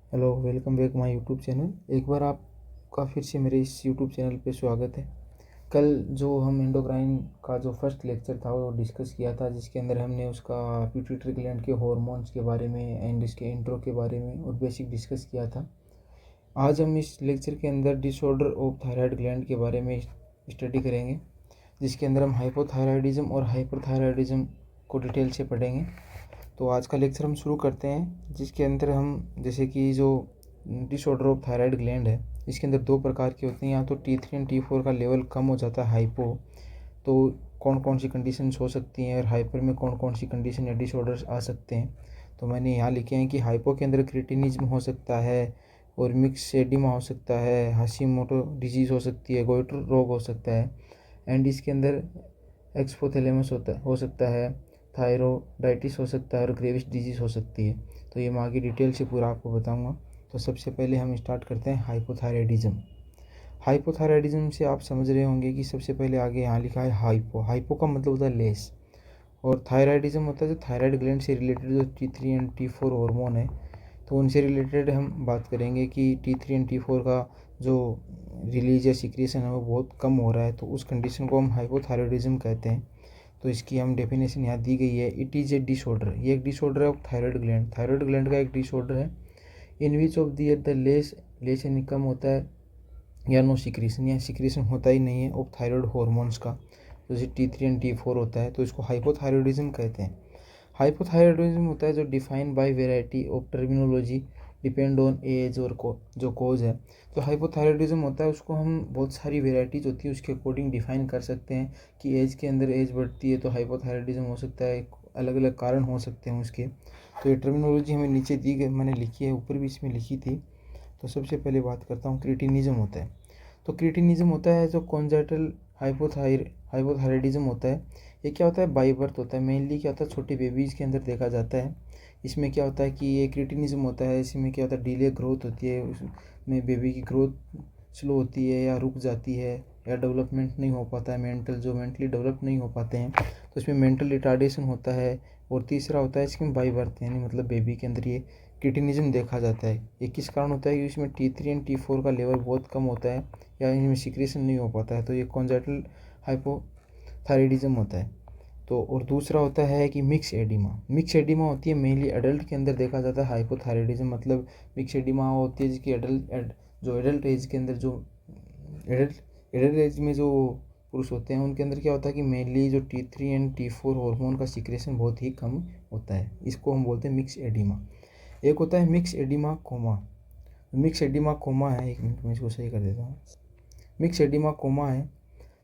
Hello, welcome back my YouTube channel. एक बार आपका फिर से मेरे इस यूट्यूब चैनल पे स्वागत है। कल जो हम एंडोक्राइन का जो फर्स्ट लेक्चर था वो डिस्कस किया था, जिसके अंदर हमने उसका पिट्यूटरी ग्लैंड के हार्मोन्स के बारे में एंड इसके इंट्रो के बारे में और बेसिक डिस्कस किया था। आज हम इस लेक्चर के अंदर डिसऑर्डर ऑफ थायराइड ग्लैंड के बारे में स्टडी करेंगे, जिसके अंदर हम हाइपोथायराइडिज्म और हाइपरथायराइडिज्म को डिटेल से पढ़ेंगे। तो आज का लेक्चर हम शुरू करते हैं, जिसके अंदर हम जैसे कि जो डिसऑर्डर ऑफ थायराइड ग्लैंड है, इसके अंदर दो प्रकार के होते हैं। या तो T3 एंड T4 का लेवल कम हो जाता है हाइपो, तो कौन कौन सी कंडीशंस हो सकती हैं, और हाइपर में कौन कौन सी कंडीशन या डिसऑर्डर्स आ सकते हैं। तो मैंने यहाँ लिखे हैं कि हाइपो के अंदर क्रिटिनिज्म हो सकता है, और मिक्स एडिमा हो सकता है, हाशिमोटो डिजीज़ हो सकती है, गोइटर रोग हो सकता है, एंड इसके अंदर एक्सपोथैलेमस हो सकता है, थायरोडाइटिस हो सकता है, और ग्रेविस डिजीज़ हो सकती है। तो ये मैं आगे डिटेल से पूरा आपको बताऊंगा। तो सबसे पहले हम स्टार्ट करते हैं हाइपोथायराइडिज्म। हाइपोथायराइडिज्म से आप समझ रहे होंगे कि सबसे पहले आगे यहाँ लिखा है हाइपो। हाइपो का मतलब होता है लेस, और थायराइडिज्म होता है जो थायराइड ग्लैंड से रिलेटेड जो T3 एंड T4 हार्मोन है, तो उनसे रिलेटेड हम बात करेंगे कि T3 एंड T4 का जो रिलीज या सिक्रीशन है वो बहुत कम हो रहा है, तो उस कंडीशन को हम हाइपोथायराइडिज्म कहते हैं। तो इसकी हम डेफिनेशन यहाँ दी गई है। इट इज़ ए डिसऑर्डर, ये एक डिसऑर्डर है of thyroid gland. Thyroid gland का एक डिसऑर्डर है इन विच ऑफ द लेस यानी कम होता है, या नो सिक्रीशन या सिक्रीशन होता ही नहीं है ऑफ थायराइड हार्मोन्स का, जैसे T3 एंड T4 होता है, तो इसको हाइपोथायराइडिज्म कहते हैं। हाइपोथायराइडिज्म होता है जो define by variety of terminology depend on age और जो कोज है। तो हाइपोथायराइडिज्म होता है उसको हम बहुत सारी वेराइटीज़ होती है उसके अकॉर्डिंग डिफाइन कर सकते हैं कि एज के अंदर एज बढ़ती है तो हाइपोथायराइडिज्म हो सकता है, अलग अलग कारण हो सकते हैं उसके। तो ये टर्मिनोलॉजी हमें नीचे दी गई, मैंने लिखी है, ऊपर भी इसमें लिखी थी। तो सबसे पहले बात करता हूँ क्रिटिनिज्म होता है। तो क्रिटिनिज्म होता है जो कॉन्जेटल हाइपोथायराइडिज्म होता है। ये क्या होता है, बाई बर्थ होता है। मेनली क्या होता है, छोटे बेबीज़ के अंदर देखा जाता है। इसमें क्या होता है कि ये क्रिटिनिज्म होता है, इसमें क्या होता है, डिले ग्रोथ होती है, उसमें बेबी की ग्रोथ स्लो होती है या रुक जाती है, या डेवलपमेंट नहीं हो पाता है, मेंटली डेवलप नहीं हो पाते हैं, तो इसमें मेंटल रिटार्डेशन होता है। और तीसरा होता है इसमें बाई बर्थ, यानी मतलब बेबी के अंदर ये क्रिटिनिज्म देखा जाता है। ये किस कारण होता है कि इसमें T3 एंड T4 का लेवल बहुत कम होता है, या इनमें सिक्रेशन नहीं हो पाता है, तो ये कॉन्जेटल हाइपोथायराइडिज्म होता है। तो और दूसरा होता है कि मिक्स एडिमा। मिक्स एडिमा होती है मेनली एडल्ट के अंदर देखा जाता है हाइपोथायराइडिज्म, मतलब मिक्स एडिमा होती है जिसकी जो एडल्ट एज के अंदर जो एडल्ट एडल्ट एज में जो पुरुष होते हैं उनके अंदर क्या होता है कि मेनली जो T3 एंड T4 हार्मोन का सिक्रेशन बहुत ही कम होता है, इसको हम बोलते हैं मिक्स एडिमा। एक होता है myxoedema coma. Myxoedema coma है, एक मिनट में इसको सही कर देता हूँ। मिक्स एडिमा कोमा है,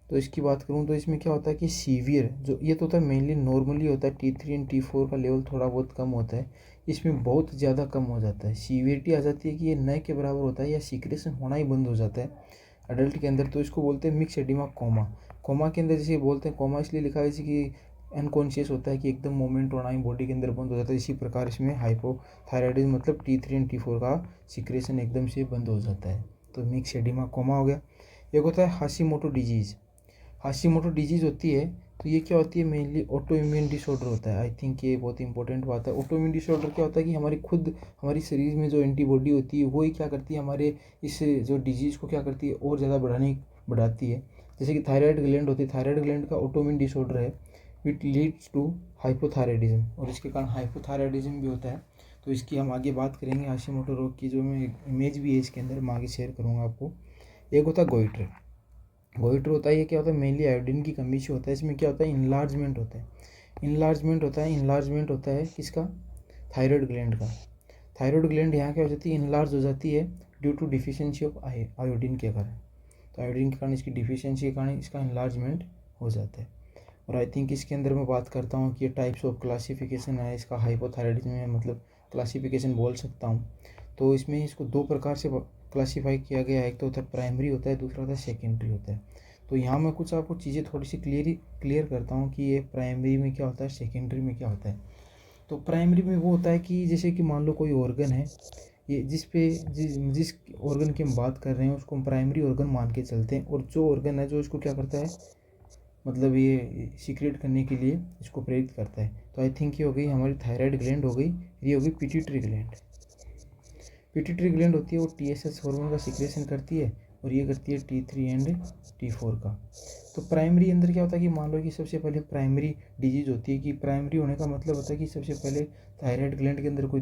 तो इसकी बात करूँ तो इसमें क्या होता है कि सीवियर जो ये तो होता है मेनली नॉर्मली होता है, T3 एंड T4 का लेवल थोड़ा बहुत कम होता है, इसमें बहुत ज़्यादा कम हो जाता है, सीवियरिटी आ जाती है कि ये नए के बराबर होता है या सिक्रेशन होना ही बंद हो जाता है अडल्ट के अंदर, तो इसको बोलते हैं मिक्स एडिमा कोमा। कोमा के अंदर जैसे बोलते हैं, कोमा इसलिए लिखा है जैसे कि अनकॉन्शियस होता है कि एकदम मूवमेंट होना ही बॉडी के अंदर बंद हो जाता है, इसी प्रकार इसमें हाइपोथायराइडिज्म मतलब T3 एंड T4 का सिक्रेशन एकदम से बंद हो जाता है, तो मिक्स एडिमा कोमा हो गया। एक होता है हाशिमोटो डिजीज़। हाशिमोटो डिजीज़ होती है, तो ये क्या होती है, मेनली ऑटो इम्यून डिसऑर्डर होता है। आई थिंक ये बहुत इंपॉर्टेंट बात है। ऑटो इम्यून डिसऑर्डर क्या होता है कि हमारी शरीर में जो एंटीबॉडी होती है वही क्या करती है, हमारे इस जो डिजीज़ को क्या करती है और ज़्यादा बढ़ाती है। जैसे कि थायराइड ग्लैंड होती है, थायराइड ग्लैंड का ऑटो इम्यून डिसऑर्डर है, इट लीड्स टू हाइपोथायराइडिज्म, और इसके कारण हाइपोथायराइडिज्म भी होता है। तो इसकी हम आगे बात करेंगे, हाशिमोटो रोग की जो मैं इमेज भी है इसके अंदर मैं आगे शेयर करूँगा आपको। एक होता है गोइटर। गोइटर होता है, ये क्या होता है, मेनली आयोडीन की कमी से होता है। इसमें क्या होता है, इनलार्जमेंट होता है। इनलार्जमेंट होता है किसका, थायराइड ग्लैंड का। थायराइड ग्लैंड यहाँ क्या हो जाती है, इनलार्ज हो जाती है due to deficiency of iodine के कारण। तो आयोडीन के कारण, इसकी डिफिशियंसी के कारण इसका इनलार्जमेंट हो जाता है। और आई थिंक इसके अंदर मैं बात करता हूँ कि ये टाइप्स ऑफ क्लासिफिकेशन है इसका हाइपोथायराइडिज्म में, मतलब क्लासिफिकेशन बोल सकता हूँ। तो इसमें इसको दो प्रकार से क्लासीफाई किया गया है, एक तो होता है प्राइमरी होता है, दूसरा होता है सेकेंडरी होता है। तो यहाँ मैं कुछ आपको चीज़ें थोड़ी सी क्लियर करता हूँ कि ये प्राइमरी में क्या होता है, सेकेंडरी में क्या होता है। तो प्राइमरी में वो होता है कि जैसे कि मान लो कोई ऑर्गन है, ये जिस ऑर्गन की हम बात कर रहे हैं उसको हम प्राइमरी ऑर्गन मान के चलते हैं, और जो ऑर्गन है जो इसको क्या करता है, मतलब ये सीक्रेट करने के लिए इसको प्रेरित करता है। तो आई थिंक ये हो गई हमारी थायराइड ग्लैंड हो गई, ये हो गई पिट्यूटरी ग्लैंड। पिट्यूटरी ग्लैंड होती है वो TSH हार्मोन का सिक्रेशन करती है और ये करती है T3 एंड T4 का। तो प्राइमरी अंदर क्या होता है कि मान लो कि सबसे पहले प्राइमरी डिजीज होती है, कि प्राइमरी होने का मतलब होता है कि सबसे पहले थायराइड ग्लैंड के अंदर कोई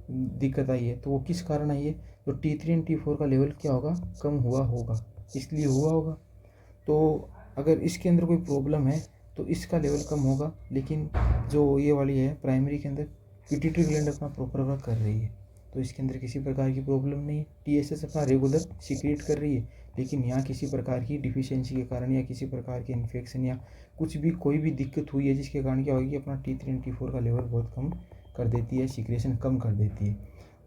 दिक्कत आई है। तो वो किस कारण आई है? तो T3 एंड T4 का लेवल क्या होगा? कम हुआ होगा, इसलिए हुआ होगा। तो अगर इसके अंदर कोई प्रॉब्लम है तो इसका लेवल कम होगा, लेकिन जो ये वाली है प्राइमरी के अंदर पिट्यूटरी ग्लैंड अपना प्रॉपर वर्क कर रही है, तो इसके अंदर किसी प्रकार की प्रॉब्लम नहीं है। TSH अपना रेगुलर सीक्रेट कर रही है, लेकिन यहाँ किसी प्रकार की डिफिशियंसी के कारण या किसी प्रकार के इन्फेक्शन या कुछ भी कोई भी दिक्कत हुई है जिसके कारण क्या होगी, अपना T3 एंड T4 का लेवल बहुत कम कर देती है, सीक्रेशन कम कर देती है।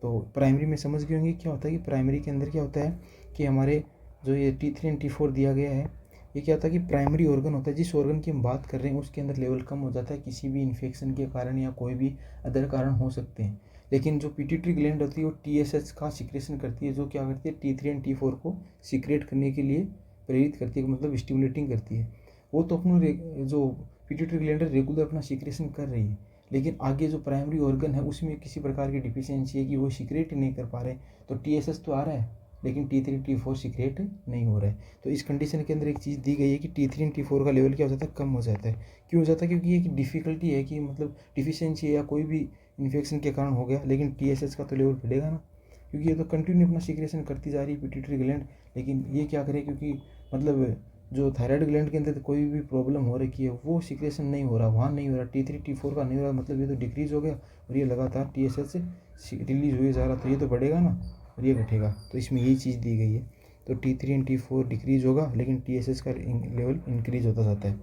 तो प्राइमरी में समझ गए होंगे क्या होता है कि प्राइमरी के अंदर क्या होता है कि हमारे जो ये T3 एंड T4 दिया गया है, ये क्या होता है कि प्राइमरी ऑर्गन होता है, जिस ऑर्गन की हम बात कर रहे हैं उसके अंदर लेवल कम हो जाता है किसी भी इन्फेक्शन के कारण या कोई भी अदर कारण हो सकते हैं। लेकिन जो पिट्यूटरी ग्लैंड होती है वो TSH का सिक्रेशन करती है, जो क्या करती है T3 एंड T4 को सिक्रेट करने के लिए प्रेरित करती है, मतलब स्टिमुलेटिंग करती है। वो तो अपना जो पिट्यूटरी ग्लैंड है रेगुलर अपना सिक्रेशन कर रही है, लेकिन आगे जो प्राइमरी ऑर्गन है उसमें किसी प्रकार की डिफिशियंसी है कि वो सिक्रेट नहीं कर पा रहे। तो TSH तो आ रहा है लेकिन T3 T4 सिक्रेट नहीं हो रहा है। तो इस कंडीशन के अंदर एक चीज़ दी गई है कि T3 एंड T4 का लेवल क्या हो जाता है? कम हो जाता है। क्यों हो जाता है? क्योंकि एक डिफ़िकल्टी है कि मतलब डिफिशियंसी या कोई भी इन्फेक्शन के कारण हो गया, लेकिन TSH का तो लेवल बढ़ेगा ना, क्योंकि ये तो कंटिन्यू अपना सिक्रेशन करती जा रही है पिट्यूटरी ग्लैंड। लेकिन ये क्या करे, क्योंकि मतलब जो थायराइड ग्लैंड के अंदर कोई भी प्रॉब्लम हो रखी है वो सिक्रेशन नहीं हो रहा, वहाँ नहीं हो रहा, T3 T4 का नहीं हो रहा, मतलब ये तो डिक्रीज हो गया और ये लगातार TSH से रिलीज हुए जा रहा, तो ये तो बढ़ेगा ना और ये घटेगा। तो इसमें यही चीज़ दी गई है। तो T3 एंड T4 डिक्रीज होगा लेकिन TSH का लेवल इंक्रीज होता जाता है।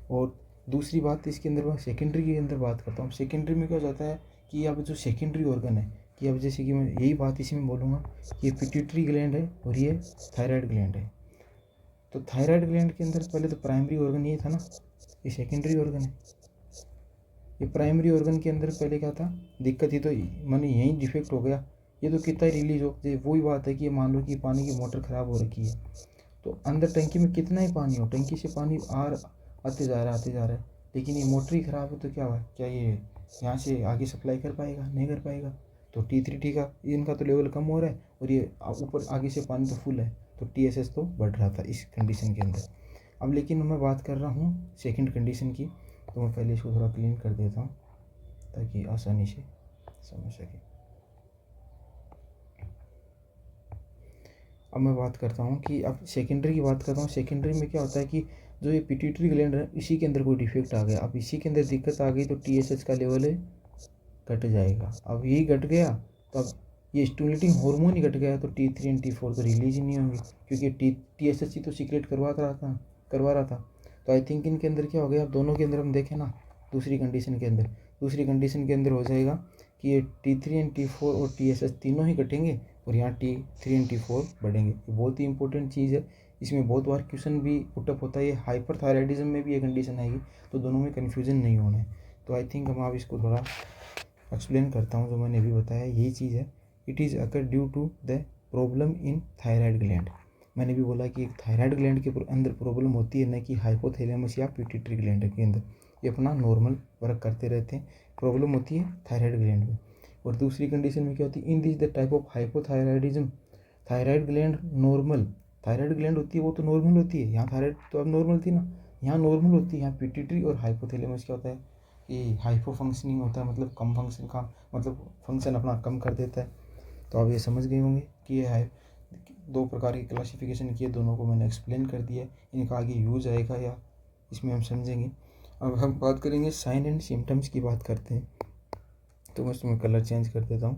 और दूसरी बात इसके अंदर मैं सेकेंडरी के अंदर बात करता हूँ। सेकेंडरी में क्या हो जाता है कि अब जो सेकेंडरी ऑर्गन है, कि अब जैसे कि मैं यही बात इसी में बोलूँगा कि ये पिट्यूटरी ग्लैंड है और ये थायराइड ग्लैंड है। तो थायराइड ग्लैंड के अंदर पहले तो प्राइमरी ऑर्गन ये था ना, ये सेकेंडरी ऑर्गन है। ये प्राइमरी ऑर्गन के अंदर पहले क्या था, दिक्कत ही तो माने यहीं डिफेक्ट हो गया, ये तो कितना ही रिलीज हो। जैसे वही बात है कि मान लो कि पानी की मोटर ख़राब हो रखी है, तो अंदर टंकी में कितना ही पानी हो, टंकी से पानी आते जा रहा है आते जा रहा है, लेकिन ये मोटर ही ख़राब है तो क्या हुआ, क्या ये यहाँ से आगे सप्लाई कर पाएगा? नहीं कर पाएगा। तो T3 का इनका तो लेवल कम हो रहा है और ये ऊपर आगे से पानी तो फुल है, तो TSH तो बढ़ रहा था इस कंडीशन के अंदर। अब लेकिन मैं बात कर रहा हूँ सेकंड कंडीशन की, तो मैं पहले इसको थोड़ा क्लीन कर देता हूँ ताकि आसानी से समझ सके। अब मैं बात करता हूँ कि अब सेकेंडरी की बात करता हूँ। सेकेंडरी में क्या होता है कि जो ये पिट्यूटरी ग्लैंड है इसी के अंदर कोई डिफेक्ट आ गया, अब इसी के अंदर दिक्कत आ गई तो TSH का लेवल है घट जाएगा। अब यही घट गया तो अब ये स्टिमुलेटिंग हार्मोन ही घट गया, तो T3 एंड T4 तो रिलीज ही नहीं होंगे, क्योंकि TSH ही तो सीक्रेट करवा रहा था। तो आई थिंक इनके अंदर क्या हो गया, अब दोनों के अंदर हम देखें ना, दूसरी कंडीशन के अंदर हो जाएगा कि ये T3 एंड T4 और TSH तीनों ही घटेंगे और यहाँ T3 एंड T4 बढ़ेंगे। ये बहुत ही इंपॉर्टेंट चीज़ है, इसमें बहुत बार क्वेश्चन भी पुटअप होता है। ये हाइपरथायराइडिज्म में भी ये कंडीशन आएगी, तो दोनों में कन्फ्यूजन नहीं होना है। तो आई थिंक हम आप इसको थोड़ा एक्सप्लेन करता हूँ। जो मैंने अभी बताया यही चीज़ है, it is occur due to the problem in thyroid gland. मैंने भी बोला कि एक थायराइड ग्लैंड के अंदर प्रॉब्लम होती है, न कि हाइपोथैलेमस या पिट्यूटरी ग्लैंड के अंदर। ये अपना नॉर्मल वर्क करते रहते हैं, प्रॉब्लम होती है थायराइड ग्लैंड में। और दूसरी कंडीशन में क्या होती है, in this the type of hypothyroidism thyroid gland normal, thyroid gland होती है वो तो नॉर्मल होती है, यहाँ थायराइड तो अब नॉर्मल थी ना, यहाँ नॉर्मल होती है। यहाँ पिट्यूटरी और हाइपोथैलेमस क्या होता है कि हाइपो फंक्शनिंग होता है, मतलब कम फंक्शन का मतलब फंक्शन अपना कम कर देता है। तो आप ये समझ गए होंगे कि ये है दो प्रकार की क्लासिफिकेशन की है, दोनों को मैंने एक्सप्लेन कर दिया है। इनका आगे यूज आएगा या इसमें हम समझेंगे। अब हम बात करेंगे साइन एंड सिम्टम्स की बात करते हैं, तो मैं इसमें कलर चेंज कर देता हूँ।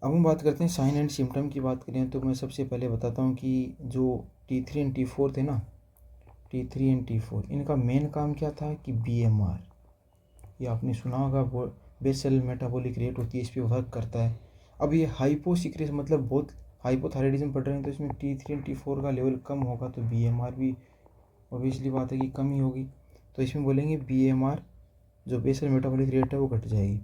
अब हम बात करते हैं साइन एंड सिम्टम की बात करें तो मैं सबसे पहले बताता हूँ कि जो T3 एंड T4 थे ना, T3 एंड T4 इनका मेन काम क्या था कि BMR, ये आपने सुना होगा, वो बेसल मेटाबॉलिक रेट होती है, इस पर वर्क करता है। अब ये हाइपोसिक्रेस मतलब बहुत हाइपोथायराइडिज्म पड़ रहे हैं, तो इसमें T3 एंड T4 का लेवल कम होगा, तो BMR भी ऑब्वियसली बात है कि कम ही होगी। तो इसमें बोलेंगे BMR जो बेसल मेटाबॉलिक रेट है वो घट जाएगी।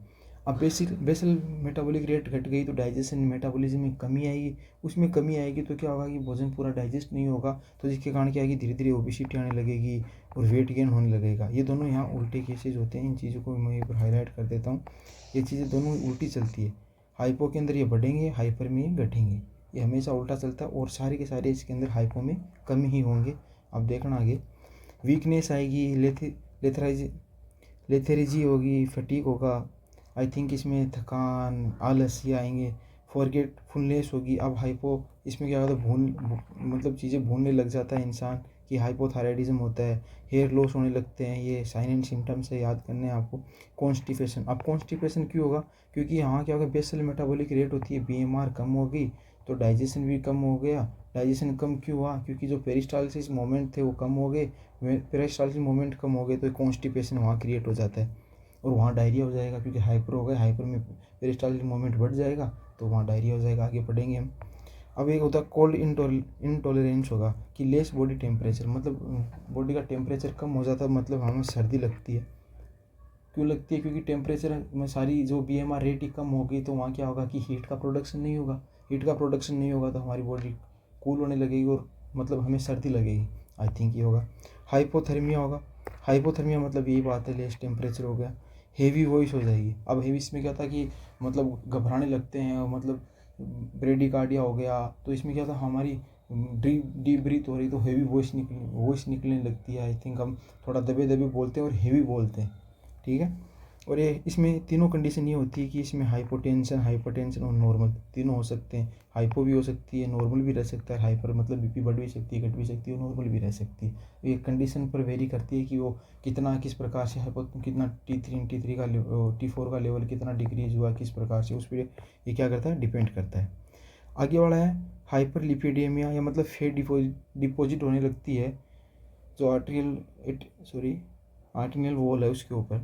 अब बेसल मेटाबॉलिक रेट घट गई तो डाइजेशन मेटाबॉलिज्म में कमी आएगी, उसमें कमी आएगी तो क्या होगा कि भोजन पूरा डाइजेस्ट नहीं होगा, तो जिसके कारण क्या आएगी, धीरे धीरे ओबेसिटी आने लगेगी और वेट गेन होने लगेगा। ये दोनों यहाँ उल्टे केसेज होते हैं, इन चीज़ों को मैं यहाँ पर हाईलाइट कर देता हूँ। ये चीज़ें दोनों उल्टी चलती है, हाइपो के अंदर ये बढ़ेंगे, हाइपर में ये घटेंगे, ये हमेशा उल्टा चलता है। और सारे के सारे इसके अंदर हाइपो में कम ही होंगे। अब देखना आगे, वीकनेस आएगी, लेथेरेजी होगी, फटीग होगा, आई थिंक इसमें थकान, आलस ये आएंगे, फॉरगेटफुलनेस होगी। अब हाइपो इसमें क्या होता है, मतलब चीज़ें भूलने लग जाता है इंसान कि हाइपोथायराइडिज्म होता है। हेयर लॉस होने लगते हैं, ये साइन एंड सिम्टम्स है, याद करने हैं आपको। कॉन्स्टिपेशन, अब कॉन्स्टिपेशन क्यों होगा, क्योंकि यहाँ क्या होगा, बेसल मेटाबॉलिक रेट होती है, बीएमआर कम हो गई तो डाइजेशन भी कम हो गया। डाइजेशन कम क्यों हुआ, क्योंकि जो पेरिस्टालसिस मोमेंट थे वो कम हो गए। पेरिस्टालसिस मोमेंट कम हो गए तो कॉन्स्टिपेशन वहाँ क्रिएट हो जाता है और वहाँ डायरिया हो जाएगा, क्योंकि हाइपर हो गए, हाइपर में पेरिस्टालसिस मोमेंट बढ़ जाएगा तो वहाँ डायरिया हो जाएगा। आगे पढ़ेंगे हम। अब एक होता है कोल्ड इंटॉलरेंस होगा कि लेस बॉडी टेम्परेचर, मतलब बॉडी का टेम्परेचर कम हो जाता है, मतलब हमें सर्दी लगती है। क्यों लगती है, क्योंकि टेम्परेचर में सारी जो बीएमआर रेट ही कम होगी तो वहाँ क्या होगा कि हीट का प्रोडक्शन नहीं होगा। हीट का प्रोडक्शन नहीं होगा तो हमारी बॉडी कूल होने लगेगी और मतलब हमें सर्दी लगेगी। आई थिंक ये होगा। हाइपोथर्मिया होगा, हाइपोथर्मिया मतलब यही बात है, लेस टेम्परेचर हो गया। हेवी वॉइस हो जाएगी। अब हेवी इसमें क्या था कि मतलब घबराने लगते हैं, मतलब ब्रेडिकार्डिया हो गया, तो इसमें क्या था, हमारी डीप ब्रीथ हो रही तो हेवी वॉइस निकलने लगती है। आई थिंक हम थोड़ा दबे दबे बोलते हैं और हेवी बोलते हैं, ठीक है। और ये इसमें तीनों कंडीशन ये होती है कि इसमें हाइपोटेंशन और नॉर्मल तीनों हो सकते हैं। हाइपो भी हो सकती है, नॉर्मल भी रह सकता है। हाइपर मतलब बीपी बढ़ भी सकती है, घट भी सकती है, और नॉर्मल भी रह सकती है। तो ये कंडीशन पर वेरी करती है कि वो कितना, किस प्रकार से हाइपो, कितना T3 का T4 का लेवल कितना डिक्रीज हुआ, किस प्रकार से, उस पर ये क्या करता है, डिपेंड करता है। आगे वाला है हाइपर लिपिडेमिया, या मतलब फैट डिपॉजिट होने लगती है जो आर्टिनियल वॉल है उसके ऊपर।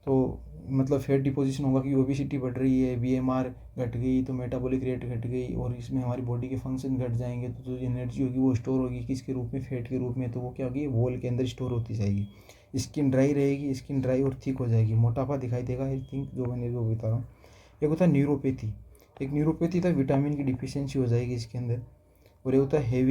तो मतलब फैट डिपोजिशन होगा कि ओबेसिटी बढ़ रही है, बीएमआर घट गई तो मेटाबॉलिक रेट घट गई, और इसमें हमारी बॉडी के फंक्शन घट जाएंगे तो जो एनर्जी होगी वो स्टोर होगी किसके रूप में, फैट के रूप में, तो वो क्या होगी, वॉल के अंदर स्टोर होती जाएगी। स्किन ड्राई रहेगी, स्किन ड्राई और थिक हो जाएगी, मोटापा दिखाई देगा। आई थिंक जो मैंने जो बता रहा हूँ। एक होता है न्यूरोपैथी, एक न्यूरोपैथी था, विटामिन की डिफिशियंसी हो जाएगी इसके अंदर। और ये होता है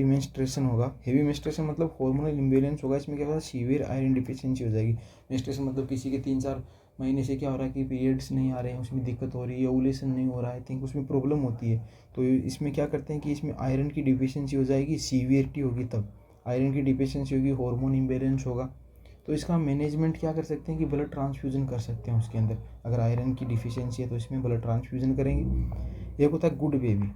मेंस्ट्रेशन होगा। हेवी मेंस्ट्रेशन मतलब हार्मोनल इम्बेलेंस होगा। इसमें क्या होगा, सीवियर आयरन डिफिशियंसी हो जाएगी। मेंस्ट्रेशन मतलब किसी के 3-4 महीने से क्या हो रहा है कि पीरियड्स नहीं आ रहे हैं, उसमें दिक्कत हो रही है, ओवुलेशन नहीं हो रहा है, आई थिंक उसमें प्रॉब्लम होती है। तो इसमें क्या करते हैं कि इसमें आयरन की डिफिशियंसी हो जाएगी, सीवियरिटी होगी, तब आयरन की डिफिशियंसी होगी, हार्मोन इम्बेलेंस होगा। तो इसका मैनेजमेंट क्या कर सकते हैं कि ब्लड ट्रांसफ्यूजन कर सकते हैं उसके अंदर। अगर आयरन की डिफिशियंसी है तो इसमें ब्लड ट्रांसफ्यूजन करेंगे। एक होता है गुड बेबी।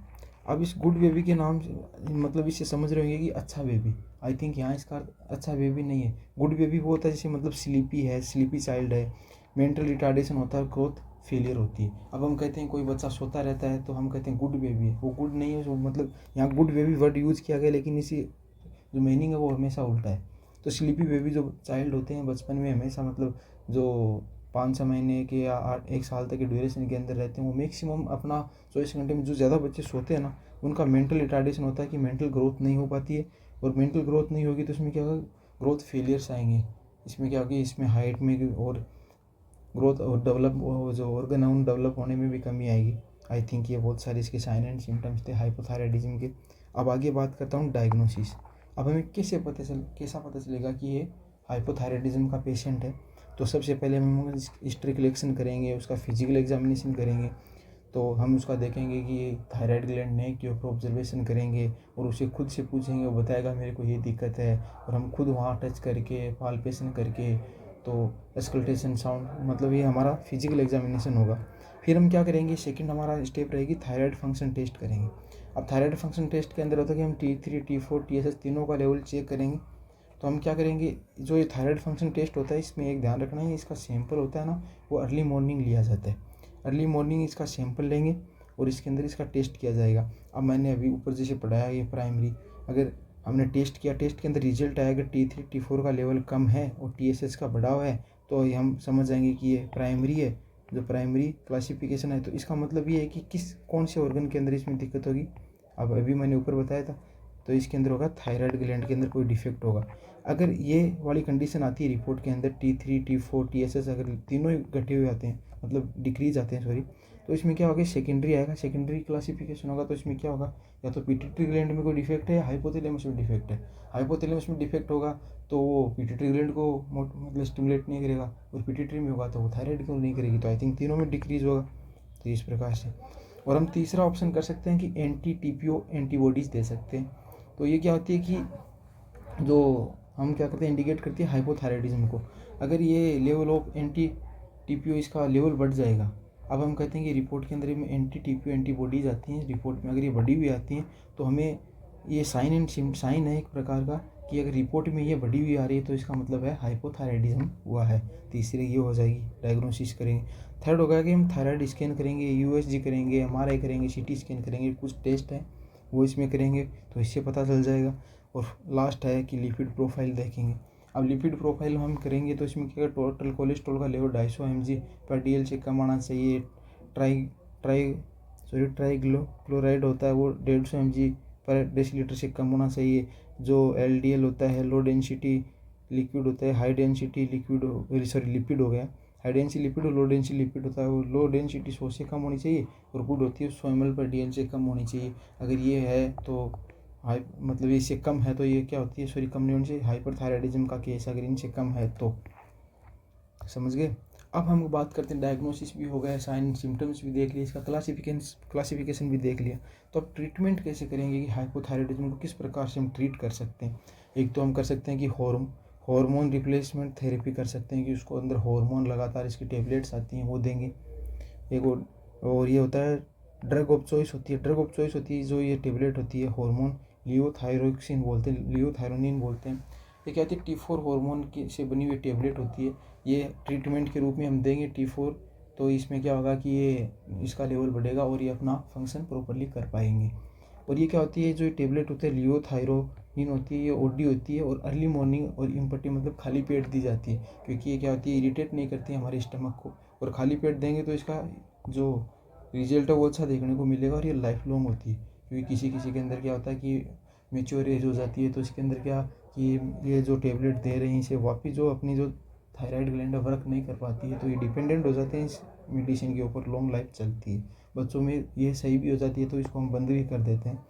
अब इस गुड बेबी के नाम से मतलब इससे समझ रहे होंगे कि अच्छा बेबी। आई थिंक यहाँ इसका अच्छा बेबी नहीं है। गुड बेबी वो होता है जैसे मतलब स्लीपी है, स्लीपी चाइल्ड है, मेंटल रिटार्डेशन होता है, ग्रोथ फेलियर होती है। अब हम कहते हैं कोई बच्चा सोता रहता है तो हम कहते हैं गुड बेबी है, वो गुड नहीं है। वो मतलब यहाँ गुड बेबी वर्ड यूज़ किया गया, लेकिन इसी जो मीनिंग है वो हमेशा उल्टा है। तो स्लीपी बेबी जो चाइल्ड होते हैं बचपन में हमेशा मतलब जो 5-6 महीने के या 1 साल तक के ड्यूरेशन के अंदर रहते हैं, वो मैक्सिमम अपना 24 घंटे में जो ज़्यादा बच्चे सोते हैं ना, उनका मेंटल रिटार्डेशन होता है कि मेंटल ग्रोथ नहीं हो पाती है। और मेंटल ग्रोथ नहीं होगी तो इसमें क्या होगा, ग्रोथ फेलियर्स आएंगे। इसमें क्या होगी, इसमें हाइट में और ग्रोथ और डेवलप, जो ऑर्गन है उन डेवलप होने में भी कमी आएगी। आई थिंक ये बहुत सारे इसके साइन एंड सिम्टम्स थे हाइपोथायराइडिज्म के। अब आगे बात करता हूँ डायग्नोसिस। अब हमें कैसा पता चलेगा कि ये हाइपोथायराइडिज्म का पेशेंट है। तो सबसे पहले हम हिस्ट्री कलेक्शन करेंगे, उसका फिजिकल एग्जामिनेशन करेंगे। तो हम उसका देखेंगे कि ये थायराइड ग्लैंड है कि ऊपर ऑब्जर्वेशन करेंगे, और उसे खुद से पूछेंगे, वो बताएगा मेरे को ये दिक्कत है, और हम खुद वहाँ टच करके पाल्पेशन करके, तो स्कल्टेशन साउंड, मतलब ये हमारा फिजिकल एग्जामिनेशन होगा। फिर हम क्या करेंगे, सेकंड हमारा स्टेप रहेगी थायराइड फंक्शन टेस्ट करेंगे। अब थायराइड फंक्शन टेस्ट के अंदर होता है कि हम T3 T4 TSH तीनों का लेवल चेक करेंगे। तो हम क्या करेंगे, जो ये थायराइड फंक्शन टेस्ट होता है इसमें एक ध्यान रखना है, इसका सैंपल होता है ना, वो अर्ली मॉर्निंग लिया जाता है। अर्ली मॉर्निंग इसका सैंपल लेंगे और इसके अंदर इसका टेस्ट किया जाएगा। अब मैंने अभी ऊपर जैसे पढ़ाया ये प्राइमरी, अगर हमने टेस्ट किया, टेस्ट के अंदर रिजल्ट आया, अगर T3 T4 का लेवल कम है और TSH का बढ़ा हुआ है, तो ये हम समझ जाएंगे कि ये प्राइमरी है, जो प्राइमरी क्लासिफिकेशन है। तो इसका मतलब ये है कि कौन से ऑर्गन के अंदर इसमें दिक्कत होगी। अब अभी मैंने ऊपर बताया था, तो इसके अंदर होगा थायराइड ग्लैंड के अंदर कोई डिफेक्ट होगा। अगर ये वाली कंडीशन आती है रिपोर्ट के अंदर, T3 T4 TSH अगर तीनों ही घटे हुए आते हैं, मतलब डिक्रीज आते हैं सॉरी, तो इसमें क्या होगा, सेकेंडरी आएगा, सेकेंडरी क्लासिफिकेशन होगा। तो इसमें क्या होगा, या तो पिट्यूटरी ग्लैंड में कोई डिफेक्ट है या हाइपोथैलेमस में डिफेक्ट है। हाइपोथैलेमस में डिफेक्ट होगा तो वो पिट्यूटरी ग्लैंड को मतलब स्टिमुलेट नहीं करेगा, और पिट्यूटरी में होगा तो वो थायराइड को नहीं करेगी। तो आई थिंक तीनों में डिक्रीज होगा। तो इस प्रकार से। और हम तीसरा ऑप्शन कर सकते हैं कि एंटी टीपीओ एंटीबॉडीज़ दे सकते हैं। तो ये क्या होती है कि जो हम क्या करते हैं, इंडिकेट करती है हाइपोथायराइडिज्म को। अगर ये लेवल ऑफ एंटी टीपीओ इसका लेवल बढ़ जाएगा, अब हम कहते हैं कि रिपोर्ट के अंदर में एंटी टीपीओ एंटीबॉडीज़ आती हैं रिपोर्ट में, अगर ये बढ़ी हुई आती हैं तो हमें ये साइन है एक प्रकार का कि अगर रिपोर्ट में ये बढ़ी हुई आ रही है तो इसका मतलब है हाइपोथायराइडिज्म हुआ है। तीसरी ये हो जाएगी, डायग्नोसिस करेंगे। थर्ड होगा कि हम थायराइड स्कैन करेंगे, यूएसजी करेंगे, एमआरआई करेंगे, सीटी स्कैन करेंगे, कुछ टेस्ट हैं वो इसमें करेंगे तो इससे पता चल जाएगा। और लास्ट है कि लिपिड प्रोफाइल देखेंगे। अब लिपिड प्रोफाइल हम करेंगे तो इसमें क्या, टोटल कोलेस्ट्रॉल का लेवल 250 mg/dl से कम आना चाहिए। ट्राइग्लोक्लोराइड होता है वो 150 mg/dl से कम होना चाहिए। जो LDL होता है, लो डेंसिटी लिक्विड होता है, हाई डेंसिटी लिपिड हो गया। हाई डेंसिटी लिपिड और लो डेंसिटी लिपिड होता है, वो लो डेंसिटी 100 से कम होनी चाहिए और गुड होती है 100 ml/dl से कम होनी चाहिए। अगर ये है तो मतलब इससे कम है तो ये क्या होती है, कम नहीं होनी चाहिए, हाइपरथायराइडिज्म का केस अगर इनसे कम है तो। समझ गए। अब हम बात करते हैं, डायग्नोसिस भी हो गया, साइन सिम्टम्स भी देख लिया, इसका क्लासिफिकेशन भी देख लिया। तो अब ट्रीटमेंट कैसे करेंगे कि हाइपोथायराइडिज्म को किस प्रकार से हम ट्रीट कर सकते हैं। एक तो हम कर सकते हैं कि हार्मोन रिप्लेसमेंट थेरेपी कर सकते हैं कि उसको अंदर हार्मोन लगातार इसकी टेबलेट्स आती हैं वो देंगे। एक और ये होता है ड्रग ऑफ चॉइस होती है जो ये टेबलेट होती है हार्मोन लियोथायरोक्सिन बोलते हैं, लियोथायरोनिन बोलते हैं। ये क्या होती है, T4 हार्मोन की से बनी हुई टेबलेट होती है। ये ट्रीटमेंट के रूप में हम देंगे T4, तो इसमें क्या होगा कि ये इसका लेवल बढ़ेगा और ये अपना फंक्शन प्रॉपरली कर पाएंगे। और ये क्या होती है, जो ये टेबलेट होते हैं लियोथायरोनिन होती है, ये ओडी होती है और अर्ली मॉर्निंग और इम्पटी मतलब खाली पेट दी जाती है, क्योंकि ये क्या होती है, इरिटेट नहीं करती है हमारे स्टमक को। और खाली पेट देंगे तो इसका जो रिजल्ट है वो अच्छा देखने को मिलेगा और ये लाइफ लॉन्ग होती है। क्योंकि किसी किसी के अंदर क्या होता है कि मेच्योर एज हो जाती है तो इसके अंदर क्या कि ये जो टेबलेट दे रहे हैं इसे वापस जो अपनी जो थायराइड ग्लैंड वर्क नहीं कर पाती है तो ये डिपेंडेंट हो जाते हैं इस मेडिसिन के ऊपर, लॉन्ग लाइफ चलती है। बच्चों में ये सही भी हो जाती है तो इसको हम बंद भी कर देते हैं।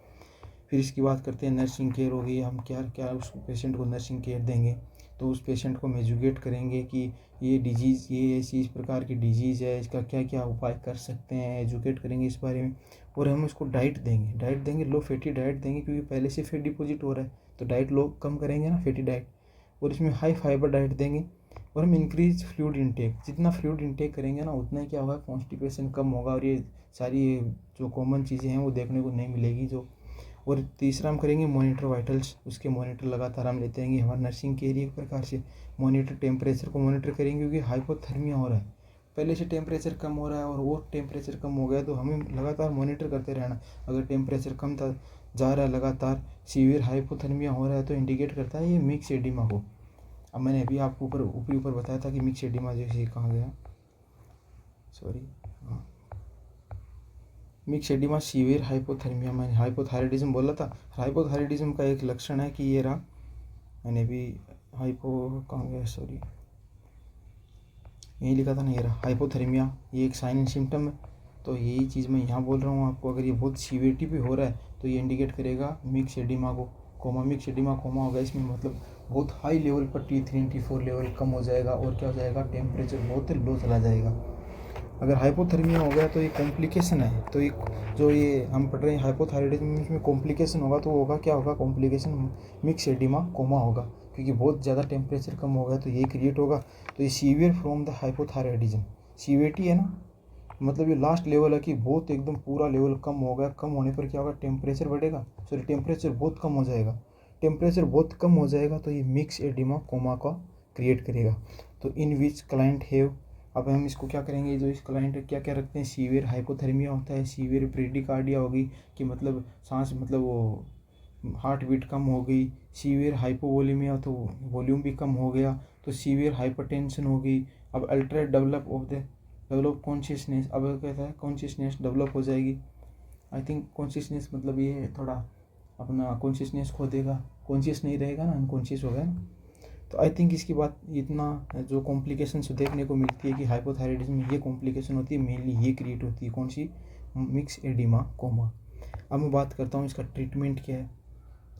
फिर इसकी बात करते हैं नर्सिंग केयर हो गई, हम क्या क्या उस पेशेंट को नर्सिंग केयर देंगे। तो उस पेशेंट को हम एजुकेट करेंगे कि ये डिजीज़, ये ऐसी इस प्रकार की डिजीज़ है, इसका क्या क्या उपाय कर सकते हैं, एजुकेट करेंगे इस बारे में। और हम उसको डाइट देंगे, लो फैटी डाइट देंगे, क्योंकि पहले से फैट डिपॉजिट हो रहा है तो डाइट लो कम करेंगे ना, फैटी डाइट। और इसमें हाई फाइबर डाइट देंगे। और हम इंक्रीज फ्लूइड इनटेक, जितना फ्लूइड इनटेक करेंगे ना उतना ही क्या होगा, कॉन्स्टिपेशन कम होगा और ये सारी जो कॉमन चीज़ें हैं वो देखने को नहीं मिलेगी जो। और तीसरा हम करेंगे मॉनिटर वाइटल्स, उसके मॉनिटर लगातार हम लेते हैं। हमारा नर्सिंग केयर एक प्रकार से मॉनिटर, टेम्परेचर को मॉनिटर करेंगे, क्योंकि हाइपोथर्मिया हो रहा है, पहले से टेम्परेचर कम हो रहा है और वो टेम्परेचर कम हो गया तो हमें लगातार मॉनिटर करते रहना। अगर टेम्परेचर कम था जा रहा है, लगातार सीवियर हाइपोथर्मिया हो रहा है तो इंडिकेट करता है ये मिक्स एडिमा को। अब मैंने अभी आपको ऊपर बताया था कि मिक्स एडिमा जैसे कहाँ गया, सॉरी, हाँ, मिक्स एडिमा सीवियर हाइपोथर्मिया, मैंने हाइपोथायराइडिज्म बोला था। हाइपोथायराइडिज्म का एक लक्षण है कि ये रहा, मैंने भी कहाँ गया, सॉरी, यही लिखा था ना, ये रहा हाइपोथर्मिया, ये एक साइन एंड सिम्टम है। तो यही चीज़ मैं यहाँ बोल रहा हूँ आपको, अगर ये बहुत सीवियरिटी पे हो रहा है तो ये इंडिकेट करेगा मिक्स एडिमा को। मिक्स एडिमा होगा, इसमें मतलब बहुत हाई लेवल पर T3 T4 लेवल कम हो जाएगा और क्या हो जाएगा, टेम्परेचर बहुत लो चला जाएगा। अगर हाइपोथर्मिया हो गया तो ये कॉम्प्लिकेशन है। तो ये जो ये हम पढ़ रहे हैं हाइपोथायराइडिज्म में कॉम्प्लिकेशन होगा तो होगा क्या होगा, कॉम्प्लिकेशन मिक्स एडिमा कोमा होगा, क्योंकि बहुत ज़्यादा टेम्परेचर कम होगा तो ये क्रिएट होगा। तो ये severe from the hypothyroidism, severity है ना, मतलब ये लास्ट लेवल है कि बहुत एकदम पूरा लेवल कम हो गया। कम होने पर क्या होगा, टेम्परेचर बढ़ेगा, सॉरी टेम्परेचर बहुत कम हो जाएगा। टेम्परेचर बहुत कम हो जाएगा तो ये मिक्स एडिमा कोमा का क्रिएट करेगा। तो इन विच क्लाइंट हैव, अब हम इसको क्या करेंगे, जो इस क्लाइंट क्या क्या रखते हैं, सीवियर हाइपोथर्मिया होता है, सीवियर ब्रेडिकार्डिया होगी कि मतलब सांस मतलब वो हार्ट बीट कम हो गई, सीवियर हाइपोवोलीमिया तो वॉल्यूम भी कम हो गया, तो सीवियर हाइपरटेंशन हो गई। अब अल्ट्रा डेवलप कॉन्शियसनेस, अब कहता है कॉन्शियसनेस डेवलप हो जाएगी। आई थिंक कॉन्शियसनेस मतलब ये थोड़ा अपना कॉन्शियसनेस खो देगा, कॉन्शियस नहीं रहेगा ना, अनकॉन्शियस हो गया ना। तो आई थिंक इसकी बात इतना जो कॉम्प्लिकेशंस देखने को मिलती है कि हाइपोथायराइडिज्म में ये कॉम्प्लिकेशन होती है, मेनली ये क्रिएट होती है, कौन सी, मिक्स एडिमा कोमा। अब मैं बात करता हूँ इसका ट्रीटमेंट क्या है।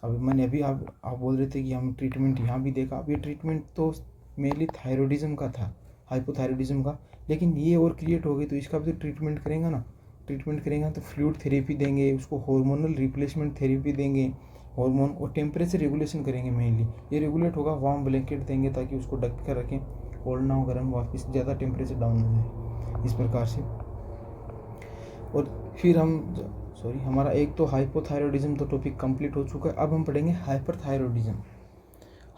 अब मैंने अभी आप बोल रहे थे कि हम ट्रीटमेंट यहाँ भी देखा, अब ये ट्रीटमेंट तो मेनली थायरॉइडिज्म का था, हाइपोथायराइडिज्म का, लेकिन ये और क्रिएट हो गई तो इसका भी तो ट्रीटमेंट करेंगे ना। ट्रीटमेंट करेंगे तो फ्लूइड थेरेपी देंगे, उसको हार्मोनल रिप्लेसमेंट थेरेपी देंगे, हार्मोन और टेम्परेचर रेगुलेशन करेंगे मेनली। ये रेगुलेट होगा, वार्म ब्लैंकेट देंगे ताकि उसको ढक कर रखें, कोल्ड ना हो, गर्म वापस ज़्यादा टेम्परेचर डाउन हो जाए, इस प्रकार से। और फिर हम हमारा एक तो हाइपोथायरॉयडिज्म तो टॉपिक कंप्लीट हो चुका है। अब हम पढ़ेंगे हाइपरथायरॉयडिज्म।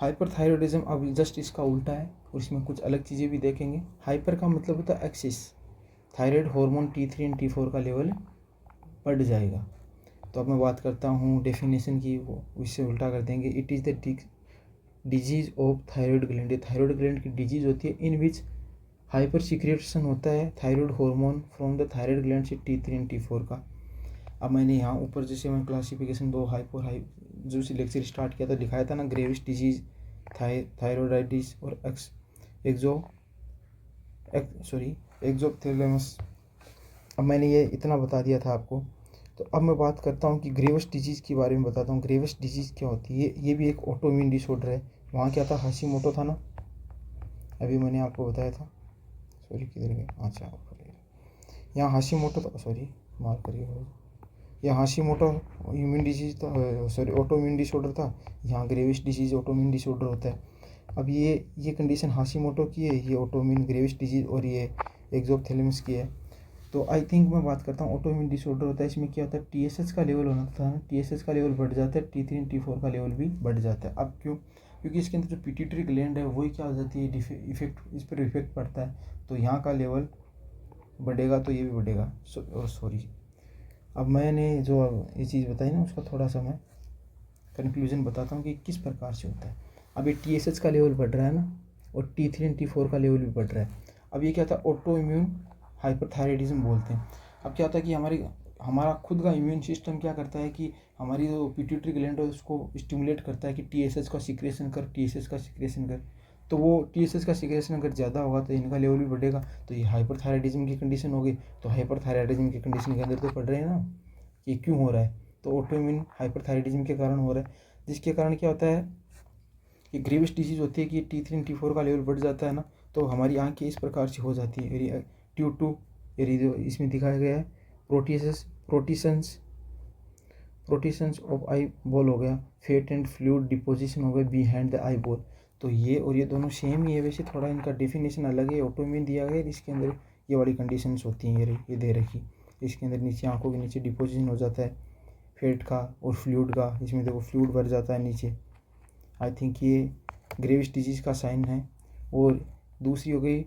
हाइपरथायरॉयडिज्म अब जस्ट इसका उल्टा है और इसमें कुछ अलग चीज़ें भी देखेंगे। हाइपर का मतलब होता है axis, thyroid hormone T3 and T4 का लेवल बढ़ जाएगा। तो अब मैं बात करता हूँ डेफिनेशन की, वो इससे उल्टा कर देंगे। It is the disease of thyroid gland. Thyroid gland की डिजीज होती है इन विच हाइपर सिक्रेशन होता है thyroid hormone from the thyroid gland से T3 एंड T4 का। अब मैंने यहाँ ऊपर जैसे मैं क्लासिफिकेशन दो जो लेक्चर स्टार्ट किया था दिखाया था ना, ग्रेविस डिजीज, थायरॉयडाइटिस और एक्सोप्थेलेमस। अब मैंने ये इतना बता दिया था आपको। तो अब मैं बात करता हूँ कि ग्रेविस डिजीज़ के बारे में बताता हूँ। ग्रेविस डिजीज़ क्या होती है? ये भी एक ऑटोइम्यून डिसऑर्डर है। वहाँ क्या था, हाशिमोटो था ना, अभी मैंने आपको बताया था। किधर गए, अच्छा यहाँ हाशिमोटो था, मार्क करिए। यहाँ हाशिमोटो इम्यून डिजीज था, ऑटोइम्यून डिसऑर्डर था। यहाँ ग्रेविस डिजीज ऑटोइम्यून डिसऑर्डर होता है। अब ये कंडीशन हाशिमोटो की है, ये ऑटोइम्यून ग्रेविस डिजीज, और ये एक्सोप्थेलेमस की है। तो आई थिंक मैं बात करता हूँ ऑटोइम्यून डिसऑर्डर होता है। इसमें क्या होता है, TSH का लेवल होना था ना, TSH का लेवल बढ़ जाता है, T3 T4 का लेवल भी बढ़ जाता है। अब क्यों? क्योंकि इसके अंदर जो पिट्यूटरी ग्लैंड है वही क्या हो जाती है, इफेक्ट, इस पर इफेक्ट पड़ता है। तो यहाँ का लेवल बढ़ेगा तो ये भी बढ़ेगा। अब मैंने जो ये चीज़ बताई ना, उसका थोड़ा सा मैं कंक्लूजन बताता हूँ कि किस प्रकार से होता है। अब ये TSH का लेवल बढ़ रहा है ना, और T3 एंड T4 का लेवल भी बढ़ रहा है। अब ये क्या था, ऑटो इम्यून हाइपरथायराइडिज्म बोलते हैं। अब क्या होता है कि हमारा खुद का इम्यून सिस्टम क्या करता है कि हमारी जो पिट्यूटरी ग्लैंड है उसको स्टिमुलेट करता है कि TSH का सिक्रेशन कर, TSH का सिक्रेशन कर। तो वो TSH का सिक्रेशन अगर ज़्यादा होगा तो इनका लेवल भी बढ़ेगा, तो ये हाइपरथायराइडिज्म की कंडीशन होगी। तो हाइपरथायराइडिज्म की कंडीशन के अंदर तो पढ़ रहे हैं ना कि क्यों हो रहा है, तो ऑटोइम्यून हाइपरथायराइडिज्म के कारण हो रहा है। जिसके कारण क्या होता है कि ग्रेविस डिजीज़ होती है कि T3 एंड T4 का लेवल बढ़ जाता है ना, तो हमारी आँखें इस प्रकार से हो जाती है। ड्यू टू इसमें दिखाया गया है प्रोटीशंस ऑफ आई बॉल हो गया, फेट एंड फ्लूइड डिपोजिशन हो गया बिहाइंड द आई बॉल। तो ये और ये दोनों सेम ही है, वैसे थोड़ा इनका डेफिनेशन अलग है। ऑटोइम्यून दिया गया है, इसके अंदर ये वाली कंडीशंस होती हैं, ये दे रखी। इसके अंदर नीचे आंखों के नीचे डिपोजिशन हो जाता है फेट का और फ्लूइड का। इसमें देखो फ्लूइड भर जाता है नीचे। आई थिंक ये ग्रेविस डिजीज़ का साइन है। और दूसरी हो गई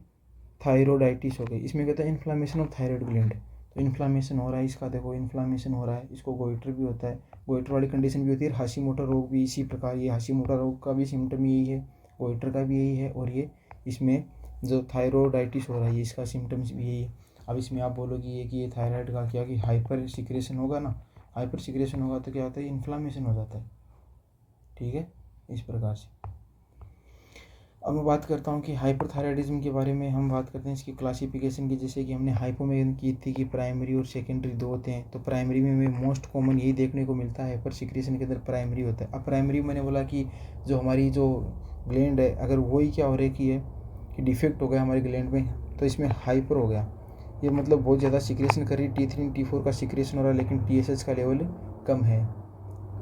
थायरोडाइटिस हो गई। इसमें कहता है इन्फ्लामेशन ऑफ थायराइड ग्लैंड। तो इन्फ्लामेशन हो रहा है इसका, देखो इन्फ्लामेशन हो रहा है, इसको गोइटर भी होता है, गोइटर वाली कंडीशन भी होती है। हाशिमोटो रोग भी इसी प्रकार, ये हाशिमोटो रोग का भी सिम्टम यही है, गोइटर का भी यही है, और ये इसमें जो थायरोडाइटिस हो रहा है इसका सिम्टम्स भी यही है। अब इसमें आप बोलोगे कि ये थायराइड का क्या, कि हाइपर सिक्रेशन होगा ना, हाइपर सिक्रेशन होगा तो क्या होता है, इन्फ्लामेशन हो जाता है। ठीक है, इस प्रकार से। अब मैं बात करता हूँ कि हाइपरथायराइडिज्म के बारे में। हम बात करते हैं इसकी क्लासिफिकेशन की, जैसे कि हमने हाइपो में की थी कि प्राइमरी और सेकेंडरी दो होते हैं। तो प्राइमरी में मोस्ट कॉमन यही देखने को मिलता है, हाइपर सिक्रेशन के अंदर प्राइमरी होता है। अब प्राइमरी मैंने बोला कि जो हमारी जो ग्लैंड है, अगर वही क्या हो रही है कि डिफेक्ट हो गया हमारे ग्लैंड में, तो इसमें हाइपर हो गया, ये मतलब बहुत ज़्यादा सिक्रेशन कर रही है, T3 T4 का सिक्रेशन हो रहा है, लेकिन TSH का लेवल कम है।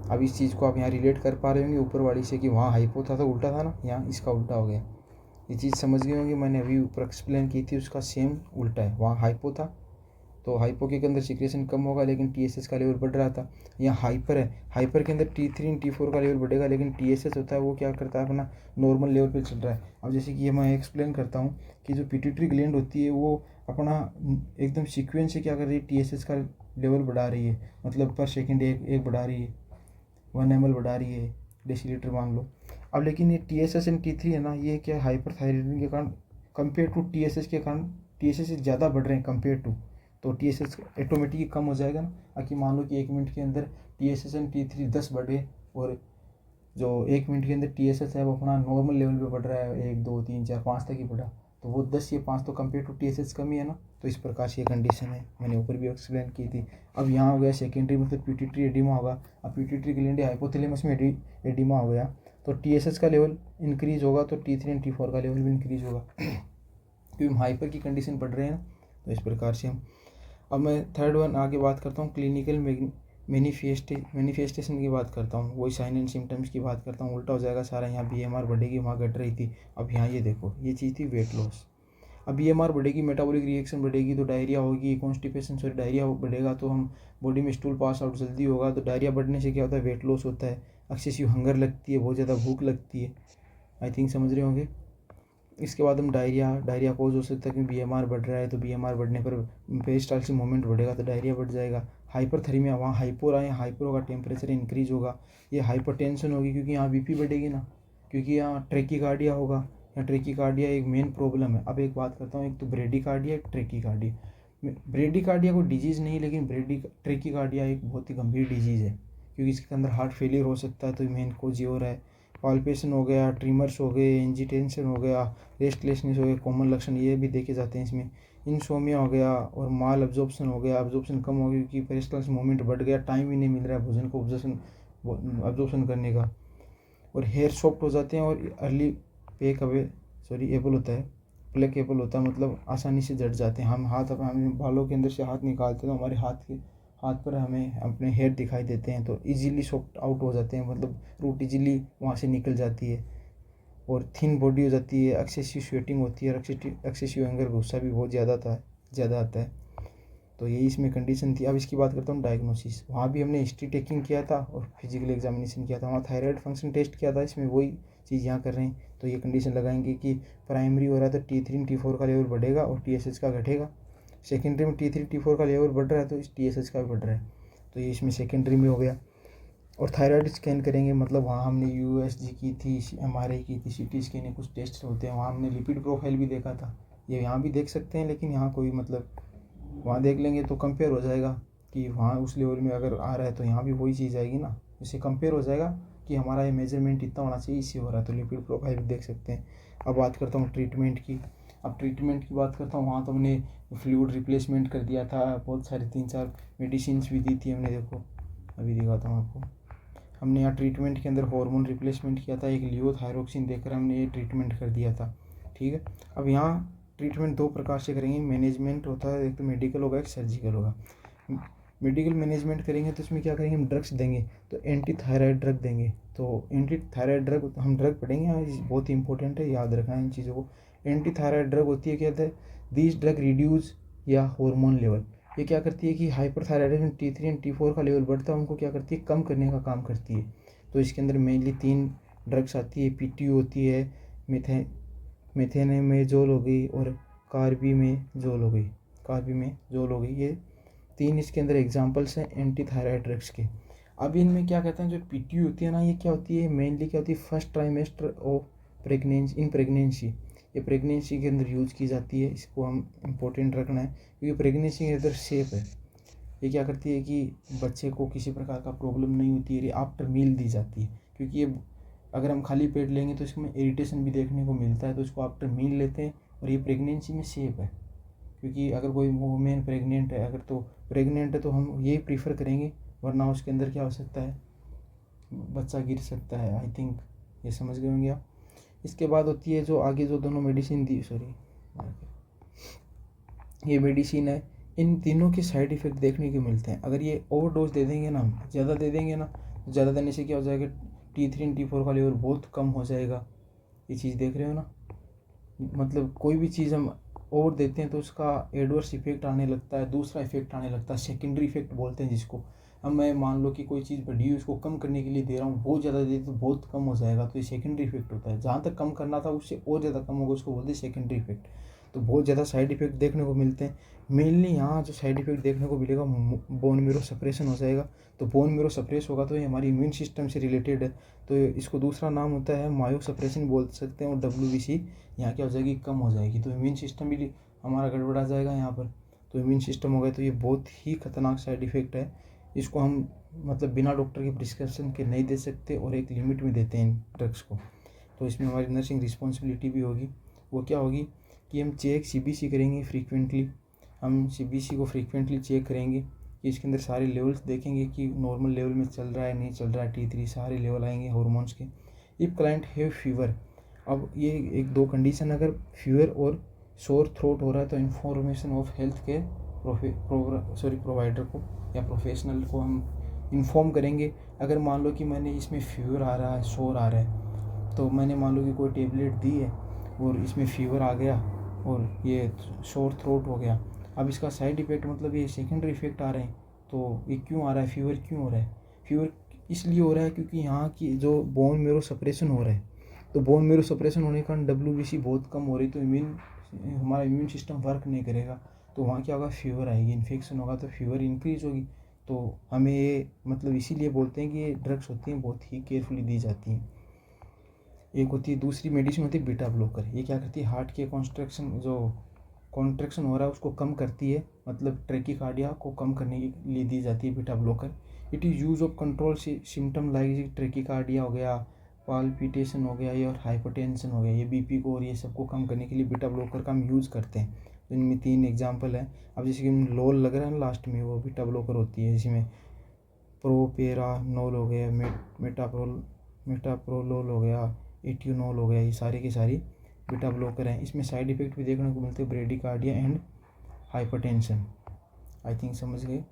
अब इस चीज़ को आप यहाँ रिलेट कर पा रहे होंगे ऊपर वाली से कि वहाँ हाइपो था तो उल्टा था ना, यहाँ इसका उल्टा हो गया। ये चीज़ समझ गए होंगे, मैंने अभी ऊपर एक्सप्लेन की थी, उसका सेम उल्टा है। वहाँ हाइपो था तो हाइपो के अंदर सिक्रेशन कम होगा लेकिन TSH का लेवल बढ़ रहा था। यहाँ हाइपर है, हाइपर के अंदर T3 T4 का लेवल बढ़ेगा, लेकिन TSH होता है वो क्या करता है, अपना नॉर्मल लेवल पे चल रहा है। अब जैसे कि ये मैं एक्सप्लेन करता हूँ कि जो पिट्यूटरी ग्लैंड होती है वो अपना एकदम सीक्वेंस से क्या कर रही है, TSH का लेवल बढ़ा रही है, मतलब पर सेकेंड एक बढ़ा रही है, 1 ml बढ़ा रही है, डेसीलीटर मान लो। अब लेकिन ये TSH एंड T3 है ना, ये क्या हाइपरथायराइडिज्म के कारण कंपेयर टू TSH के कारण TSH ज़्यादा बढ़ रहे हैं कंपेयर टू, तो TSH ऑटोमेटिकली कम हो जाएगा ना। अगर मान लो कि 1 मिनट के अंदर TSH एंड T3 10 बढ़े, और जो 1 मिनट के अंदर TSH है वो अपना नॉर्मल लेवल पे बढ़ रहा है, 1 2 3 4 5 तक ही बढ़ा, तो वो 10 ये 5 तो कंपेयर टू TSH कम ही है ना। तो इस प्रकार से ये कंडीशन है, मैंने ऊपर भी एक्सप्लेन की थी। अब यहाँ हो गया सेकेंडरी, मतलब पिट्यूटरी एडिमा होगा। अब पिट्यूटरी ग्लैंड हाइपोथैलेमस में एडिमा हो गया, तो TSH का लेवल इंक्रीज होगा तो T3 एंड T4 का लेवल भी इंक्रीज होगा। क्योंकि हम हाइपर की कंडीशन पढ़ रहे हैं ना, तो इस प्रकार से हम। अब मैं थर्ड वन आगे बात करता हूँ, क्लिनिकल मैनिफेस्टेशन की बात करता हूँ, वही साइन एंड सिम्टम्स की बात करता हूँ। उल्टा हो जाएगा सारा, यहाँ BMR बढ़ेगी, वहाँ घट रही थी। अब यहाँ ये देखो, ये चीज़ थी वेट लॉस। अब BMR बढ़ेगी, मेटाबॉलिक रिएक्शन बढ़ेगी तो डायरिया होगी, कॉन्स्टिपेशन सॉरी डायरिया बढ़ेगा तो हम बॉडी में स्टूल पास आउट जल्दी होगा। तो डायरिया बढ़ने से क्या होता है, वेट लॉस होता है। एक्सेसिव हंगर लगती है, बहुत ज़्यादा भूख लगती है, आई थिंक समझ रहे होंगे। इसके बाद हम डायरिया कोज हो सकता है क्योंकि BMR बढ़ रहा है, तो BMR बढ़ने पर पेरिस्टाल्सिस मूवमेंट बढ़ेगा तो डायरिया बढ़ जाएगा। हाइपरथर्मिया, वहाँ हाइपोर आए, हाइपर होगा, टेम्परेचर इंक्रीज होगा, ये हाइपरटेंशन होगी क्योंकि यहाँ BP बढ़ेगी ना, क्योंकि यहाँ ट्रेकीकार्डिया होगा। यहाँ ट्रेकीकार्डिया एक मेन प्रॉब्लम है। अब एक बात करता हूँ, एक तो ब्रेडीकार्डिया, एक ट्रेकीकार्डिया। ब्रेडीकार्डिया को डिजीज़ नहीं, लेकिन ट्रेकीकार्डिया एक बहुत ही गंभीर डिजीज़ है क्योंकि इसके अंदर हार्ट फेलियर हो सकता है, तो मेन कोज ये हो रहा है। पाल्पेशन हो गया, ट्रिमर्स हो गए, एंजिटेंशन हो गया, रेस्टलेसनेस हो गया, कॉमन लक्षण ये भी देखे जाते हैं इसमें। इंसोमिया हो गया और माल अब्जॉर्प्शन हो गया, अब्जॉर्प्शन कम हो गया क्योंकि पेरिस्टाल्सिस मूवमेंट बढ़ गया, टाइम ही नहीं मिल रहा है भोजन को अब्जॉर्प्शन करने का। और हेयर सॉफ्ट हो जाते हैं और अर्ली एबल होता है, प्लेकेबल होता है, मतलब आसानी से जट जाते हैं। हम बालों के अंदर से हाथ निकालते हैं तो हमारे हाथ पर हमें अपने हेयर दिखाई देते हैं, तो इजीली सॉफ्ट आउट हो जाते हैं, मतलब रूट इजीली वहाँ से निकल जाती है। और थिन बॉडी हो जाती है, एक्सेसिव स्वेटिंग होती है, और एक्सेसिव एंगर, गुस्सा भी बहुत ज़्यादा आता है। तो यही इसमें कंडीशन थी। अब इसकी बात करता हूँ डायग्नोसिस। वहाँ भी हमने हिस्ट्री टेकिंग किया था और फिजिकल एग्जामिनेशन किया था, वहाँ थायराइड फंक्शन टेस्ट किया था, इसमें वही चीज़ यहाँ कर रहे हैं। तो ये कंडीशन लगाएंगे कि प्राइमरी हो रहा है तो T3 T4 का लेवल बढ़ेगा और TSH का घटेगा। सेकेंडरी में T3 T4 का लेवल बढ़ रहा है तो इस TSH का भी बढ़ रहा है, तो ये इसमें सेकेंडरी में हो गया। और थायराइड स्कैन करेंगे, मतलब वहाँ हमने USG की थी, MRI की थी, CT स्कैन है, कुछ टेस्ट होते हैं, वहाँ हमने लिपिड प्रोफाइल भी देखा था। ये यहाँ भी देख सकते हैं, लेकिन यहाँ कोई मतलब वहाँ देख लेंगे तो कंपेयर हो जाएगा कि वहाँ उस लेवल में अगर आ रहा है तो यहाँ भी वही चीज़ आएगी ना, इससे कंपेयर हो जाएगा कि हमारा ये मेजरमेंट इतना होना चाहिए, इससे हो रहा है, तो लिपिड प्रोफाइल भी देख सकते हैं। अब बात करता हूँ ट्रीटमेंट की। अब ट्रीटमेंट की बात करता हूँ, वहाँ तो हमने फ्लूइड रिप्लेसमेंट कर दिया था, बहुत सारे 3-4 मेडिसिन भी दी थी हमने। देखो अभी दिखाता हूँ आपको, हमने यहाँ ट्रीटमेंट के अंदर हार्मोन रिप्लेसमेंट किया था, एक लियोथायरोक्सिन देकर हमने ये ट्रीटमेंट कर दिया था, ठीक है। अब यहाँ ट्रीटमेंट दो प्रकार से करेंगे, मैनेजमेंट होता है, एक तो मेडिकल होगा, एक सर्जिकल होगा। मेडिकल मैनेजमेंट करेंगे तो इसमें क्या करेंगे, हम ड्रग्स देंगे, तो एंटी थायराइड ड्रग देंगे। तो एंटी थायराइड ड्रग हम ड्रग पढ़ेंगे यहाँ, बहुत ही इंपॉर्टेंट है, याद रखना इन चीज़ों को। एंटी थायराइड ड्रग होती है, क्या होता है, दिस ड्रग रिड्यूस या हार्मोन लेवल। ये क्या करती है कि हाइपरथायराइडिज्म T3 और T4 का लेवल बढ़ता है, उनको क्या करती है, कम करने का काम करती है। तो इसके अंदर मेनली 3 ड्रग्स आती है, PTU होती है, मेथेनेमेजोल हो गई और कार्बिमेजोल हो गई। ये 3 इसके अंदर एग्जांपल्स हैं एंटी थायराइड ड्रग्स के। अब इनमें क्या कहते हैं, जो PTU होती है ना, ये क्या होती है, मेनली क्या होती है, फर्स्ट ट्राइमेस्टर ऑफ प्रेगनेंसी, ये प्रेगनेंसी के अंदर यूज़ की जाती है। इसको हम इम्पोर्टेंट रखना है क्योंकि प्रेगनेंसी के अंदर सेफ है। ये क्या करती है कि बच्चे को किसी प्रकार का प्रॉब्लम नहीं होती है, ये आफ्टर मील दी जाती है, क्योंकि ये अगर हम खाली पेट लेंगे तो इसमें इरिटेशन भी देखने को मिलता है, तो इसको आफ्टर मील लेते हैं। और ये प्रेगनेंसी में सेफ है, क्योंकि अगर कोई वुमेन प्रेग्नेंट है तो हम ये प्रीफर करेंगे, वरना उसके अंदर क्या हो सकता है, बच्चा गिर सकता है। आई थिंक ये समझ गए होंगे आप। इसके बाद होती है जो आगे जो दोनों मेडिसिन दी, ये मेडिसिन है, इन तीनों के साइड इफ़ेक्ट देखने को मिलते हैं। अगर ये ओवरडोज दे देंगे ना, हम ज़्यादा दे देंगे ना, तो ज़्यादा देने से क्या हो जाएगा, T3 और T4 का लेवल बहुत कम हो जाएगा। ये चीज़ देख रहे हो ना, मतलब कोई भी चीज़ हम ओवर देते हैं तो उसका एडवर्स इफेक्ट आने लगता है, दूसरा इफेक्ट आने लगता है, सेकेंडरी इफेक्ट बोलते हैं जिसको। अब मैं मान लो कि कोई चीज़ बढ़ी हुई, उसको कम करने के लिए दे रहा हूँ, बहुत ज़्यादा दे तो बहुत कम हो जाएगा, तो ये सेकेंडरी इफेक्ट होता है। जहाँ तक कम करना था उससे और ज़्यादा कम होगा, उसको बोलते हैं सेकेंडरी इफेक्ट। तो बहुत ज़्यादा साइड इफेक्ट देखने को मिलते हैं। मेनली यहाँ जो साइड इफेक्ट देखने को मिलेगा, बोन मेरो सप्रेशन हो जाएगा। तो बोन मेरो सप्रेस होगा तो ये हमारी इम्यून सिस्टम से रिलेटेड है, तो इसको दूसरा नाम होता है मायो सप्रेशन बोल सकते हैं। और WBC यहाँ क्या हो जाएगी, कम हो जाएगी, तो इम्यून सिस्टम भी हमारा गड़बड़ा जाएगा यहाँ पर। तो इम्यून सिस्टम हो गया, तो ये बहुत ही खतरनाक साइड इफ़ेक्ट है। इसको हम मतलब बिना डॉक्टर की प्रिस्क्रिप्शन के नहीं दे सकते, और एक लिमिट में देते हैं इन ड्रग्स को। तो इसमें हमारी नर्सिंग रिस्पॉन्सिबिलिटी भी होगी। वो क्या होगी कि हम चेक CBC करेंगे फ्रीक्वेंटली, हम CBC को फ्रीक्वेंटली चेक करेंगे कि इसके अंदर सारे लेवल्स देखेंगे कि नॉर्मल लेवल में चल रहा है नहीं चल रहा है, T3 सारे लेवल आएंगे हार्मोन्स के। इफ़ क्लाइंट हैव फीवर, अब ये 1-2 कंडीशन, अगर फीवर और शोर थ्रोट हो रहा है तो इंफॉर्मेशन ऑफ हेल्थ के प्रोवाइडर को या प्रोफेशनल को हम इन्फॉर्म करेंगे। अगर मान लो कि मैंने इसमें फीवर आ रहा है, शोर आ रहा है, तो मैंने मान लो कि कोई टेबलेट दी है और इसमें फीवर आ गया और ये शोर थ्रोट हो गया। अब इसका साइड इफ़ेक्ट मतलब ये सेकेंडरी इफ़ेक्ट आ रहे हैं। तो ये क्यों आ रहा है, फीवर क्यों हो रहा है? फीवर इसलिए हो रहा है क्योंकि यहाँ की जो बोन मेरो सप्रेशन हो रहा है, तो बोन मेरो सप्रेशन होने के कारण WBC बहुत कम हो रही, तो हमारा इम्यून सिस्टम वर्क नहीं करेगा, तो वहाँ क्या होगा, फीवर आएगी, इन्फेक्शन होगा तो फीवर इंक्रीज होगी। तो हमें ये मतलब इसीलिए बोलते हैं कि ये ड्रग्स होती हैं बहुत ही केयरफुली दी जाती हैं। एक होती है, दूसरी मेडिसिन होती है बीटा ब्लॉकर। ये क्या करती है, हार्ट के कॉन्ट्रैक्शन हो रहा है उसको कम करती है, मतलब ट्रैकीकार्डिया को कम करने के लिए दी जाती है beta blocker. It is use of control symptom like tachycardia हो गया, पाल्पिटेशन हो गया, ये और हाइपरटेंशन हो गया, ये बीपी को और ये सबको कम करने के लिए बीटा ब्लॉकर का हम यूज़ करते हैं। तो इनमें 3 एग्जांपल हैं। अब जैसे कि लोल लग रहा है ना लास्ट में, वो बीटा ब्लॉकर होती है, जिसमें प्रोपेरानोल हो गया, मेटाप्रोलोल हो गया, एट्यूनोल हो गया, ये सारी की सारी बीटा ब्लॉकर हैं। इसमें साइड इफ़ेक्ट भी देखने को मिलते हैं, bradycardia and hypertension. I think समझ गए।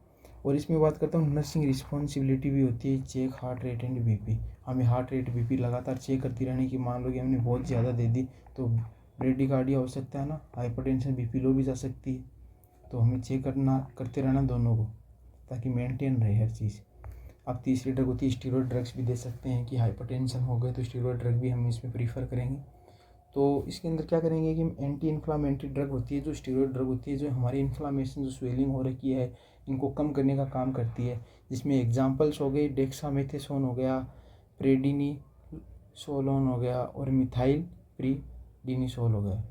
और इसमें बात करता हूँ, नर्सिंग रिस्पॉन्सिबिलिटी भी होती है, check heart rate and BP. हमें हार्ट रेट बीपी लगातार चेक करती रहने की, मान लो कि हमने बहुत ज़्यादा दे दी तो ब्रेडिकार्डिया हो सकता है ना, हाइपरटेंशन बीपी लो भी जा सकती है। तो हमें चेक करते रहना दोनों को, ताकि मेंटेन रहे हर चीज़। अब तीसरी ड्रग होती है स्टीरॉयड ड्रग्स भी दे सकते हैं कि हाइपरटेंशन हो गए तो स्टीरॉयड ड्रग भी हम इसमें प्रीफर करेंगे। तो इसके अंदर क्या करेंगे कि एंटी इन्फ्लामेटरी ड्रग होती है, जो स्टीरॉयड ड्रग होती है, जो हमारी इन्फ्लामेशन, जो स्वेलिंग हो रखी है, इनको कम करने का काम करती है। जिसमें एग्जांपल्स हो गए, डेक्सामेथासोन हो गया, प्रेडिनिसोलोन हो गया और मिथाइल प्रीडिनिसोल हो गया।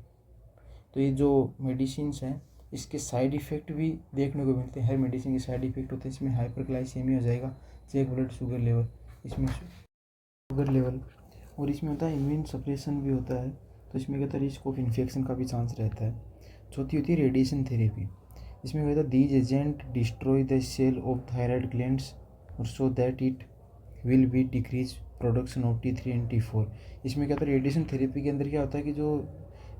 तो ये जो मेडिसिन्स हैं इसके साइड इफ़ेक्ट भी देखने को मिलते हैं। हर मेडिसिन के साइड इफ़ेक्ट होते हैं। इसमें हाइपरग्लाइसेमिया हो जाएगा, चेक ब्लड शुगर लेवल, इसमें शुगर लेवल, और इसमें होता है इम्यून सप्रेशन भी होता है, तो इसमें क्या होता है, रिस्क ऑफ इन्फेक्शन का भी चांस रहता है। चौथी होती है रेडिएशन थेरेपी। इसमें क्या होता है, these agent destroy the cell of thyroid glands और so that it will be decrease production of T3 and T4। इसमें क्या होता है, रेडिएशन थेरेपी के अंदर क्या होता है कि जो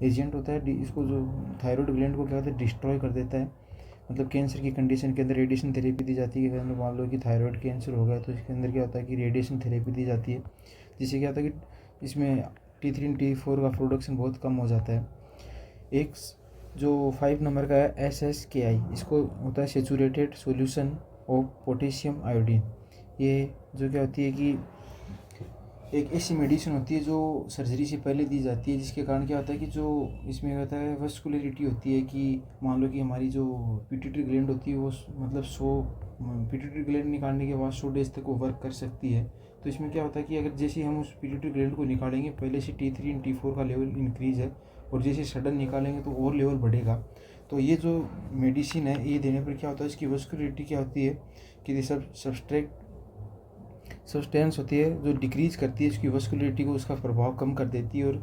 एजेंट होता है इसको, जो थायराइड ग्लैंड को क्या होता है, डिस्ट्रॉय कर देता है। मतलब कैंसर की कंडीशन के अंदर रेडिएशन थेरेपी दी जाती है। अगर मान लो कि थायराइड कैंसर हो गया तो इसके अंदर क्या होता है कि रेडिएशन थेरेपी दी जाती है, जिससे क्या होता है कि इसमें T3 एंड T4 का प्रोडक्शन बहुत कम हो जाता है। एक जो 5 नंबर का है SSKI, इसको होता है saturated solution of potassium iodine. ये जो क्या होती है कि एक ऐसी मेडिसिन होती है जो सर्जरी से पहले दी जाती है, जिसके कारण क्या होता है कि जो इसमें होता है वस्कुलरिटी होती है, कि मान लो कि हमारी जो पिट्यूटरी ग्लैंड होती है वो मतलब 100 पिट्यूटरी ग्लैंड निकालने के बाद 100 डेज तक वो वर्क कर सकती है। तो इसमें क्या होता है कि अगर जैसे हम उस पिट्यूटरी ग्लैंड को निकालेंगे, पहले से T3 एंड T4 का लेवल इंक्रीज है और जैसे सडन निकालेंगे तो और लेवल बढ़ेगा। तो ये जो मेडिसिन है, ये देने पर क्या होता है, इसकी वस्कुलरिटी क्या होती है कि सब्सटेंस होती है जो डिक्रीज करती है इसकी वस्कुलरिटी को, उसका प्रभाव कम कर देती है।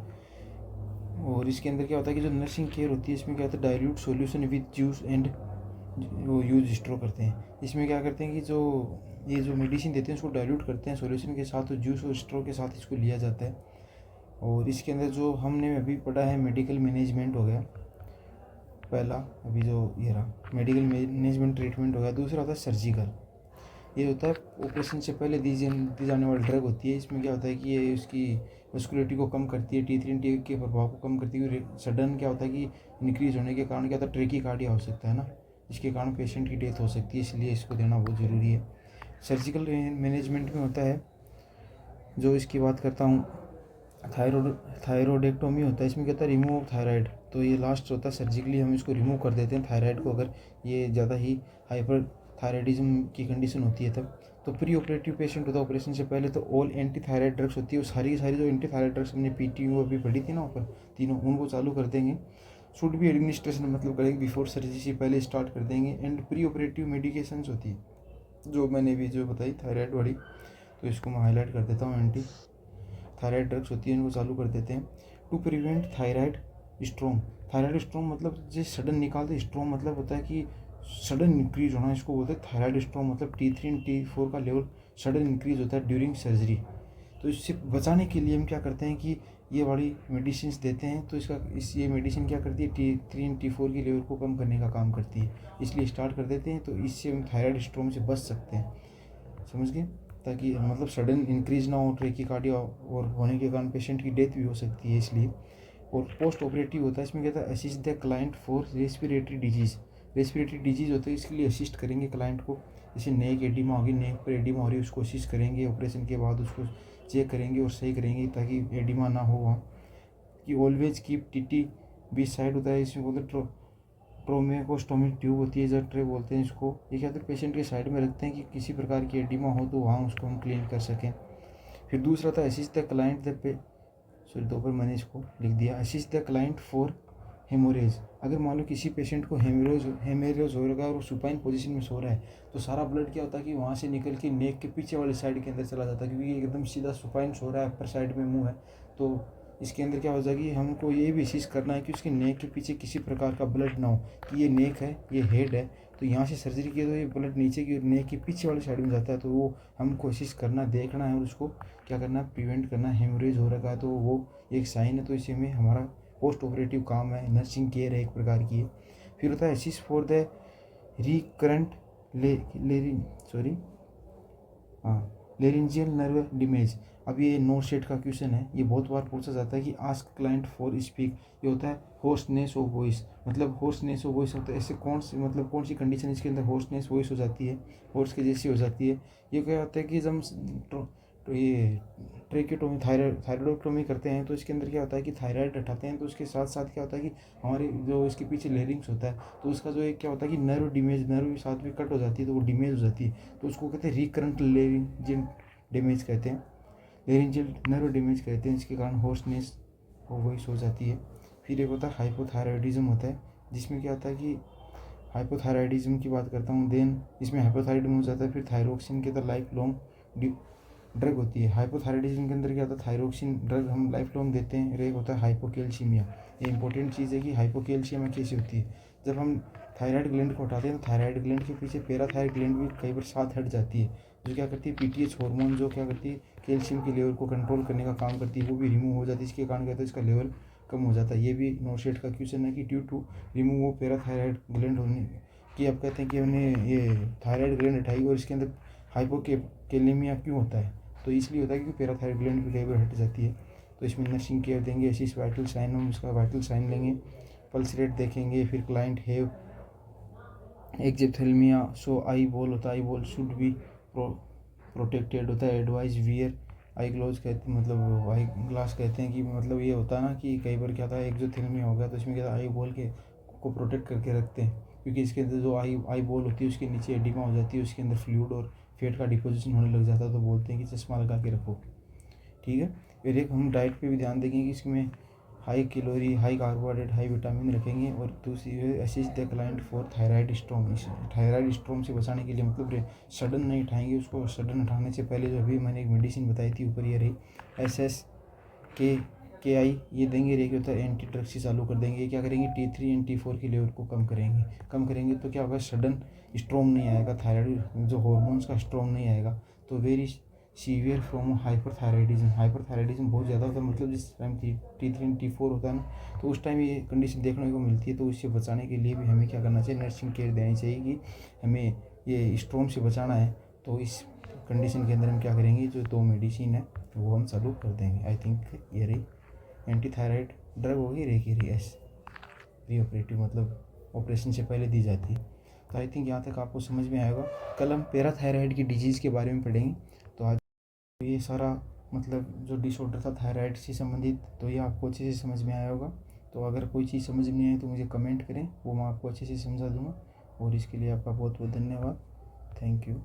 और इसके अंदर क्या होता है कि जो नर्सिंग केयर होती है, इसमें क्या होता है, dilute solution with juice and वो यूज स्ट्रो करते हैं। इसमें क्या करते हैं कि जो ये जो मेडिसिन देते हैं उसको डाइल्यूट करते हैं सॉल्यूशन के साथ, और जूस और स्ट्रो के साथ इसको लिया जाता है। और इसके अंदर जो हमने अभी पढ़ा है मेडिकल मैनेजमेंट हो गया पहला, अभी जो ये रहा मेडिकल मैनेजमेंट ट्रीटमेंट हो गया। दूसरा होता है सर्जिकल। ये होता है ऑपरेशन से पहले दी जाने वाली ड्रग होती है। इसमें क्या होता है कि ये उसकी वस्कुलरिटी को कम करती है, T3 एंड T के प्रभाव को कम करती है। सडन क्या होता है कि इंक्रीज होने के कारण क्या होता है, ट्रैकीकार्डिया हो सकता है ना, जिसके कारण पेशेंट की डेथ हो सकती है, इसलिए इसको देना बहुत ज़रूरी है। सर्जिकल मैनेजमेंट में होता है, जो इसकी बात करता हूँ, थायरोडेक्टोमी होता है। इसमें क्या होता है, रिमूव ऑफ थायराइड। तो ये लास्ट होता है, सर्जिकली हम इसको रिमूव कर देते हैं थायराइड को, अगर ये ज़्यादा ही हाइपर थायराइडिज्म की कंडीशन होती है तब। तो प्री ऑपरेटिव पेशेंट होता है ऑपरेशन से पहले, तो ऑल एंटी थायराइड ड्रग्स होती है, वो सारी की सारी जो एंटी थायराइड ड्रग्स हमने PTU अभी पढ़ी थी ना ऊपर तीनों, उनको चालू कर देंगे। शुड भी एडमिनिस्ट्रेशन मतलब करेंगे बिफोर सर्जरी से पहले स्टार्ट कर देंगे। एंड प्री ऑपरेटिव मेडिकेशंस होती है जो मैंने भी जो बताई थायराइड वाली, तो इसको मैं हाईलाइट कर देता हूँ। एंटी थायराइड ड्रग्स होती है, इनको चालू कर देते हैं। To prevent thyroid storm. Thyroid storm मतलब जैसे सडन निकालते, स्ट्रोम मतलब होता है कि सडन इंक्रीज होना, इसको बोलते हैं थायराइड स्ट्रोम। मतलब T3 एंड T4 का लेवल सडन इंक्रीज होता है ड्यूरिंग सर्जरी। तो इससे बचाने के लिए हम क्या करते हैं कि ये वाली मेडिसिन देते हैं तो ये मेडिसिन क्या करती है, T3 एंड T4 की लेवल को कम करने का काम करती है, इसलिए स्टार्ट कर देते हैं। तो इससे हम थायराइड स्ट्रोम से बच सकते हैं, समझ गए, ताकि मतलब सडन इंक्रीज ना हो ट्रेकिकार्डिया और होने के कारण पेशेंट की डेथ भी हो सकती है इसलिए। और पोस्ट ऑपरेटिव होता है, इसमें कहता है assist the client for respiratory disease होता है, इसके लिए असिस्ट करेंगे क्लाइंट को। जैसे नेक एडिमा होगी, नेक पर एडिमा हो रही है, उसको असिस्ट करेंगे, ऑपरेशन के बाद उसको चेक करेंगे और सही करेंगे ताकि एडिमा ना हो वहाँ। कि always keep TT beach side होता है, इसमें बोलते ट्रोमेकोस्टोमिक ट्यूब होती है, जब ट्रे बोलते हैं इसको। ये क्या होता है, पेशेंट के साइड में रखते हैं कि किसी प्रकार की एडिमा हो तो वहाँ उसको हम क्लीन कर सकें। फिर दूसरा था असिस्ट द क्लाइंट दो पर मैंने इसको लिख दिया, assist the client for haemorrhage. अगर मान लो किसी पेशेंट को हेमोरेज हो रहा है और वो सुपाइन पोजीशन में सो रहा है, तो सारा ब्लड क्या होता है कि वहाँ से निकल के नेक के पीछे वाले साइड के अंदर चला जाता है, क्योंकि एकदम सीधा सुपाइन सो रहा है, अपर साइड में मुंह है। तो इसके अंदर क्या हो जाएगी, हमको ये भी कोशिश करना है कि उसके नेक के पीछे किसी प्रकार का ब्लड ना हो, कि ये नेक है, ये हेड है, तो यहाँ से सर्जरी की तो ये ब्लड नीचे की नेक के पीछे वाली साइड में जाता है। तो वो हम कोशिश करना, देखना है और उसको क्या करना है, प्रिवेंट करना है। हेमोरेज हो रखा है तो वो एक साइन है, तो इसी में हमारा पोस्ट ऑपरेटिव काम है, नर्सिंग केयर है एक प्रकार की है। फिर होता है assist for the recurrent laryngeal nerve damage. अब ये नोट सेट का क्वेश्चन है, ये बहुत बार पूछा जाता है कि आस्क क्लाइंट फॉर स्पीक। ये होता है होर्सनेस ऑफ वॉइस, मतलब होर्सनेस ऑफ वॉइस होता है, ऐसे कौन सी कंडीशन इसके अंदर होर्सनेस वॉइस हो जाती है, होर्स के जैसी हो जाती है। ये क्या होता है कि जब तो ये ट्रेकियोटोमी थायराइडोटोमी करते हैं तो इसके अंदर क्या होता है कि थायराइड हटाते हैं, तो उसके साथ साथ क्या होता है कि हमारे जो इसके पीछे लेरिंग्स होता है, तो उसका जो एक क्या होता है कि नर्व के साथ भी कट हो जाती है, तो वो डैमेज हो जाती है, तो उसको कहते हैं रिकरेंट लेरिंजियल डैमेज कहते हैं, लेरिंजियल नर्व डैमेज कहते हैं। इसके कारण होर्सनेस वॉइस हो जाती है। फिर एक होता है हाइपोथायराइडिज्म होता है, जिसमें क्या होता है कि हाइपोथायराइडिज्म की बात करता हूँ, देन इसमें हाइपोथायराइडिज्म हो जाता है। फिर थायरोक्सिन के अंदर लाइफ लॉन्ग ड्रग होती है। हाइपोथायराइडिज्म के अंदर क्या होता है, थायरोक्सिन ड्रग हम लाइफ लॉन्ग देते हैं। एक होता है हाइपोकैल्सीमिया। ये इंपॉर्टेंट चीज़ है कि हाइपोकैल्सीमिया कैसे होती है, जब हम थायराइड ग्लैंड को हटाते हैं तो थायराइड ग्लैंड के पीछे पैराथायराइड ग्लैंड भी कई बार साथ हट जाती है, जो क्या करती है, पीटीएच हार्मोन जो क्या करती है, कैल्शियम के लेवल को कंट्रोल करने का काम करती है, वो भी रिमूव हो जाती है। इसके कारण कहते हैं इसका लेवल कम हो जाता है। ये भी नोट का क्वेश्चन है कि ड्यू टू रिमूव वो पैराथायराइड ग्लैंड होने की, अब कहते हैं कि हमने ये थायराइड ग्लैंड हटाई और इसके अंदर हाइपोकैलेमिया क्यों होता है, तो इसलिए होता है क्योंकि पैराथायराइड ग्लैंड भी कई बार हट जाती है। तो इसमें नर्सिंग केयर देंगे, ऐसी वाइटल साइन, हम इसका वाइटल साइन लेंगे, पल्स रेट देखेंगे। फिर client have exophthalmia, so eye ball होता है, eye ball should be protected होता है। एडवाइस वियर आई ग्लोज कहते, मतलब आई ग्लास कहते हैं कि मतलब ये होता है ना कि कई बार क्या होता है एक्जिथेल्मिया हो गया तो इसमें क्या आई बॉल के को प्रोटेक्ट करके रखते हैं, क्योंकि इसके अंदर जो आई बॉल होती है उसके नीचे एडिमा हो जाती है, उसके अंदर फ्लूइड और फेट का डिपोजिशन होने लग जाता है, तो बोलते हैं कि चश्मा लगा के रखो, ठीक है। फिर एक हम डाइट पे भी ध्यान देंगे कि इसमें high calorie, high carbohydrate, high vitamin रखेंगे। और दूसरी assist the client for thyroid storm. Thyroid स्ट्रोम से बचाने के लिए मतलब सडन नहीं उठाएंगे उसको, सडन उठाने से पहले जो अभी मैंने एक मेडिसिन बताई थी ऊपर ये रही SSKI, ये देंगे। एक होता है एंटी ड्रग्स चालू कर देंगे। ये क्या करेंगे, T3 एंड T4 की लेवल को कम करेंगे तो क्या होगा, सडन स्ट्रोम नहीं आएगा, थायराइड जो हॉर्मोन्स का स्ट्रोम नहीं आएगा। तो वेरी सीवियर फ्रॉम हाइपरथायराइडिज्म बहुत ज़्यादा होता है, मतलब जिस टाइम T3 एंड T4 होता है ना, तो उस टाइम ये कंडीशन देखने को मिलती है। तो इससे बचाने के लिए भी हमें क्या करना चाहिए, नर्सिंग केयर देनी चाहिए कि हमें ये स्ट्रोम से बचाना है। तो इस कंडीशन के अंदर हम क्या करेंगे, जो 2 मेडिसिन है वो हम चालू कर देंगे। आई थिंक ये रही एंटी थायराइड ड्रग होगी, री ऑपरेटिव, मतलब ऑपरेशन से पहले दी जाती है। तो आई थिंक यहाँ तक आपको समझ में आएगा। कल हम पैराथायराइड की डिजीज़ के बारे में पढ़ेंगे। तो आज ये सारा मतलब जो डिसऑर्डर था थायराइड से संबंधित, तो ये आपको अच्छे से समझ में आया होगा। तो अगर कोई चीज़ समझ में नहीं आई तो मुझे कमेंट करें, वो मैं आपको अच्छे से समझा दूँगा। और इसके लिए आपका बहुत बहुत धन्यवाद। Thank you.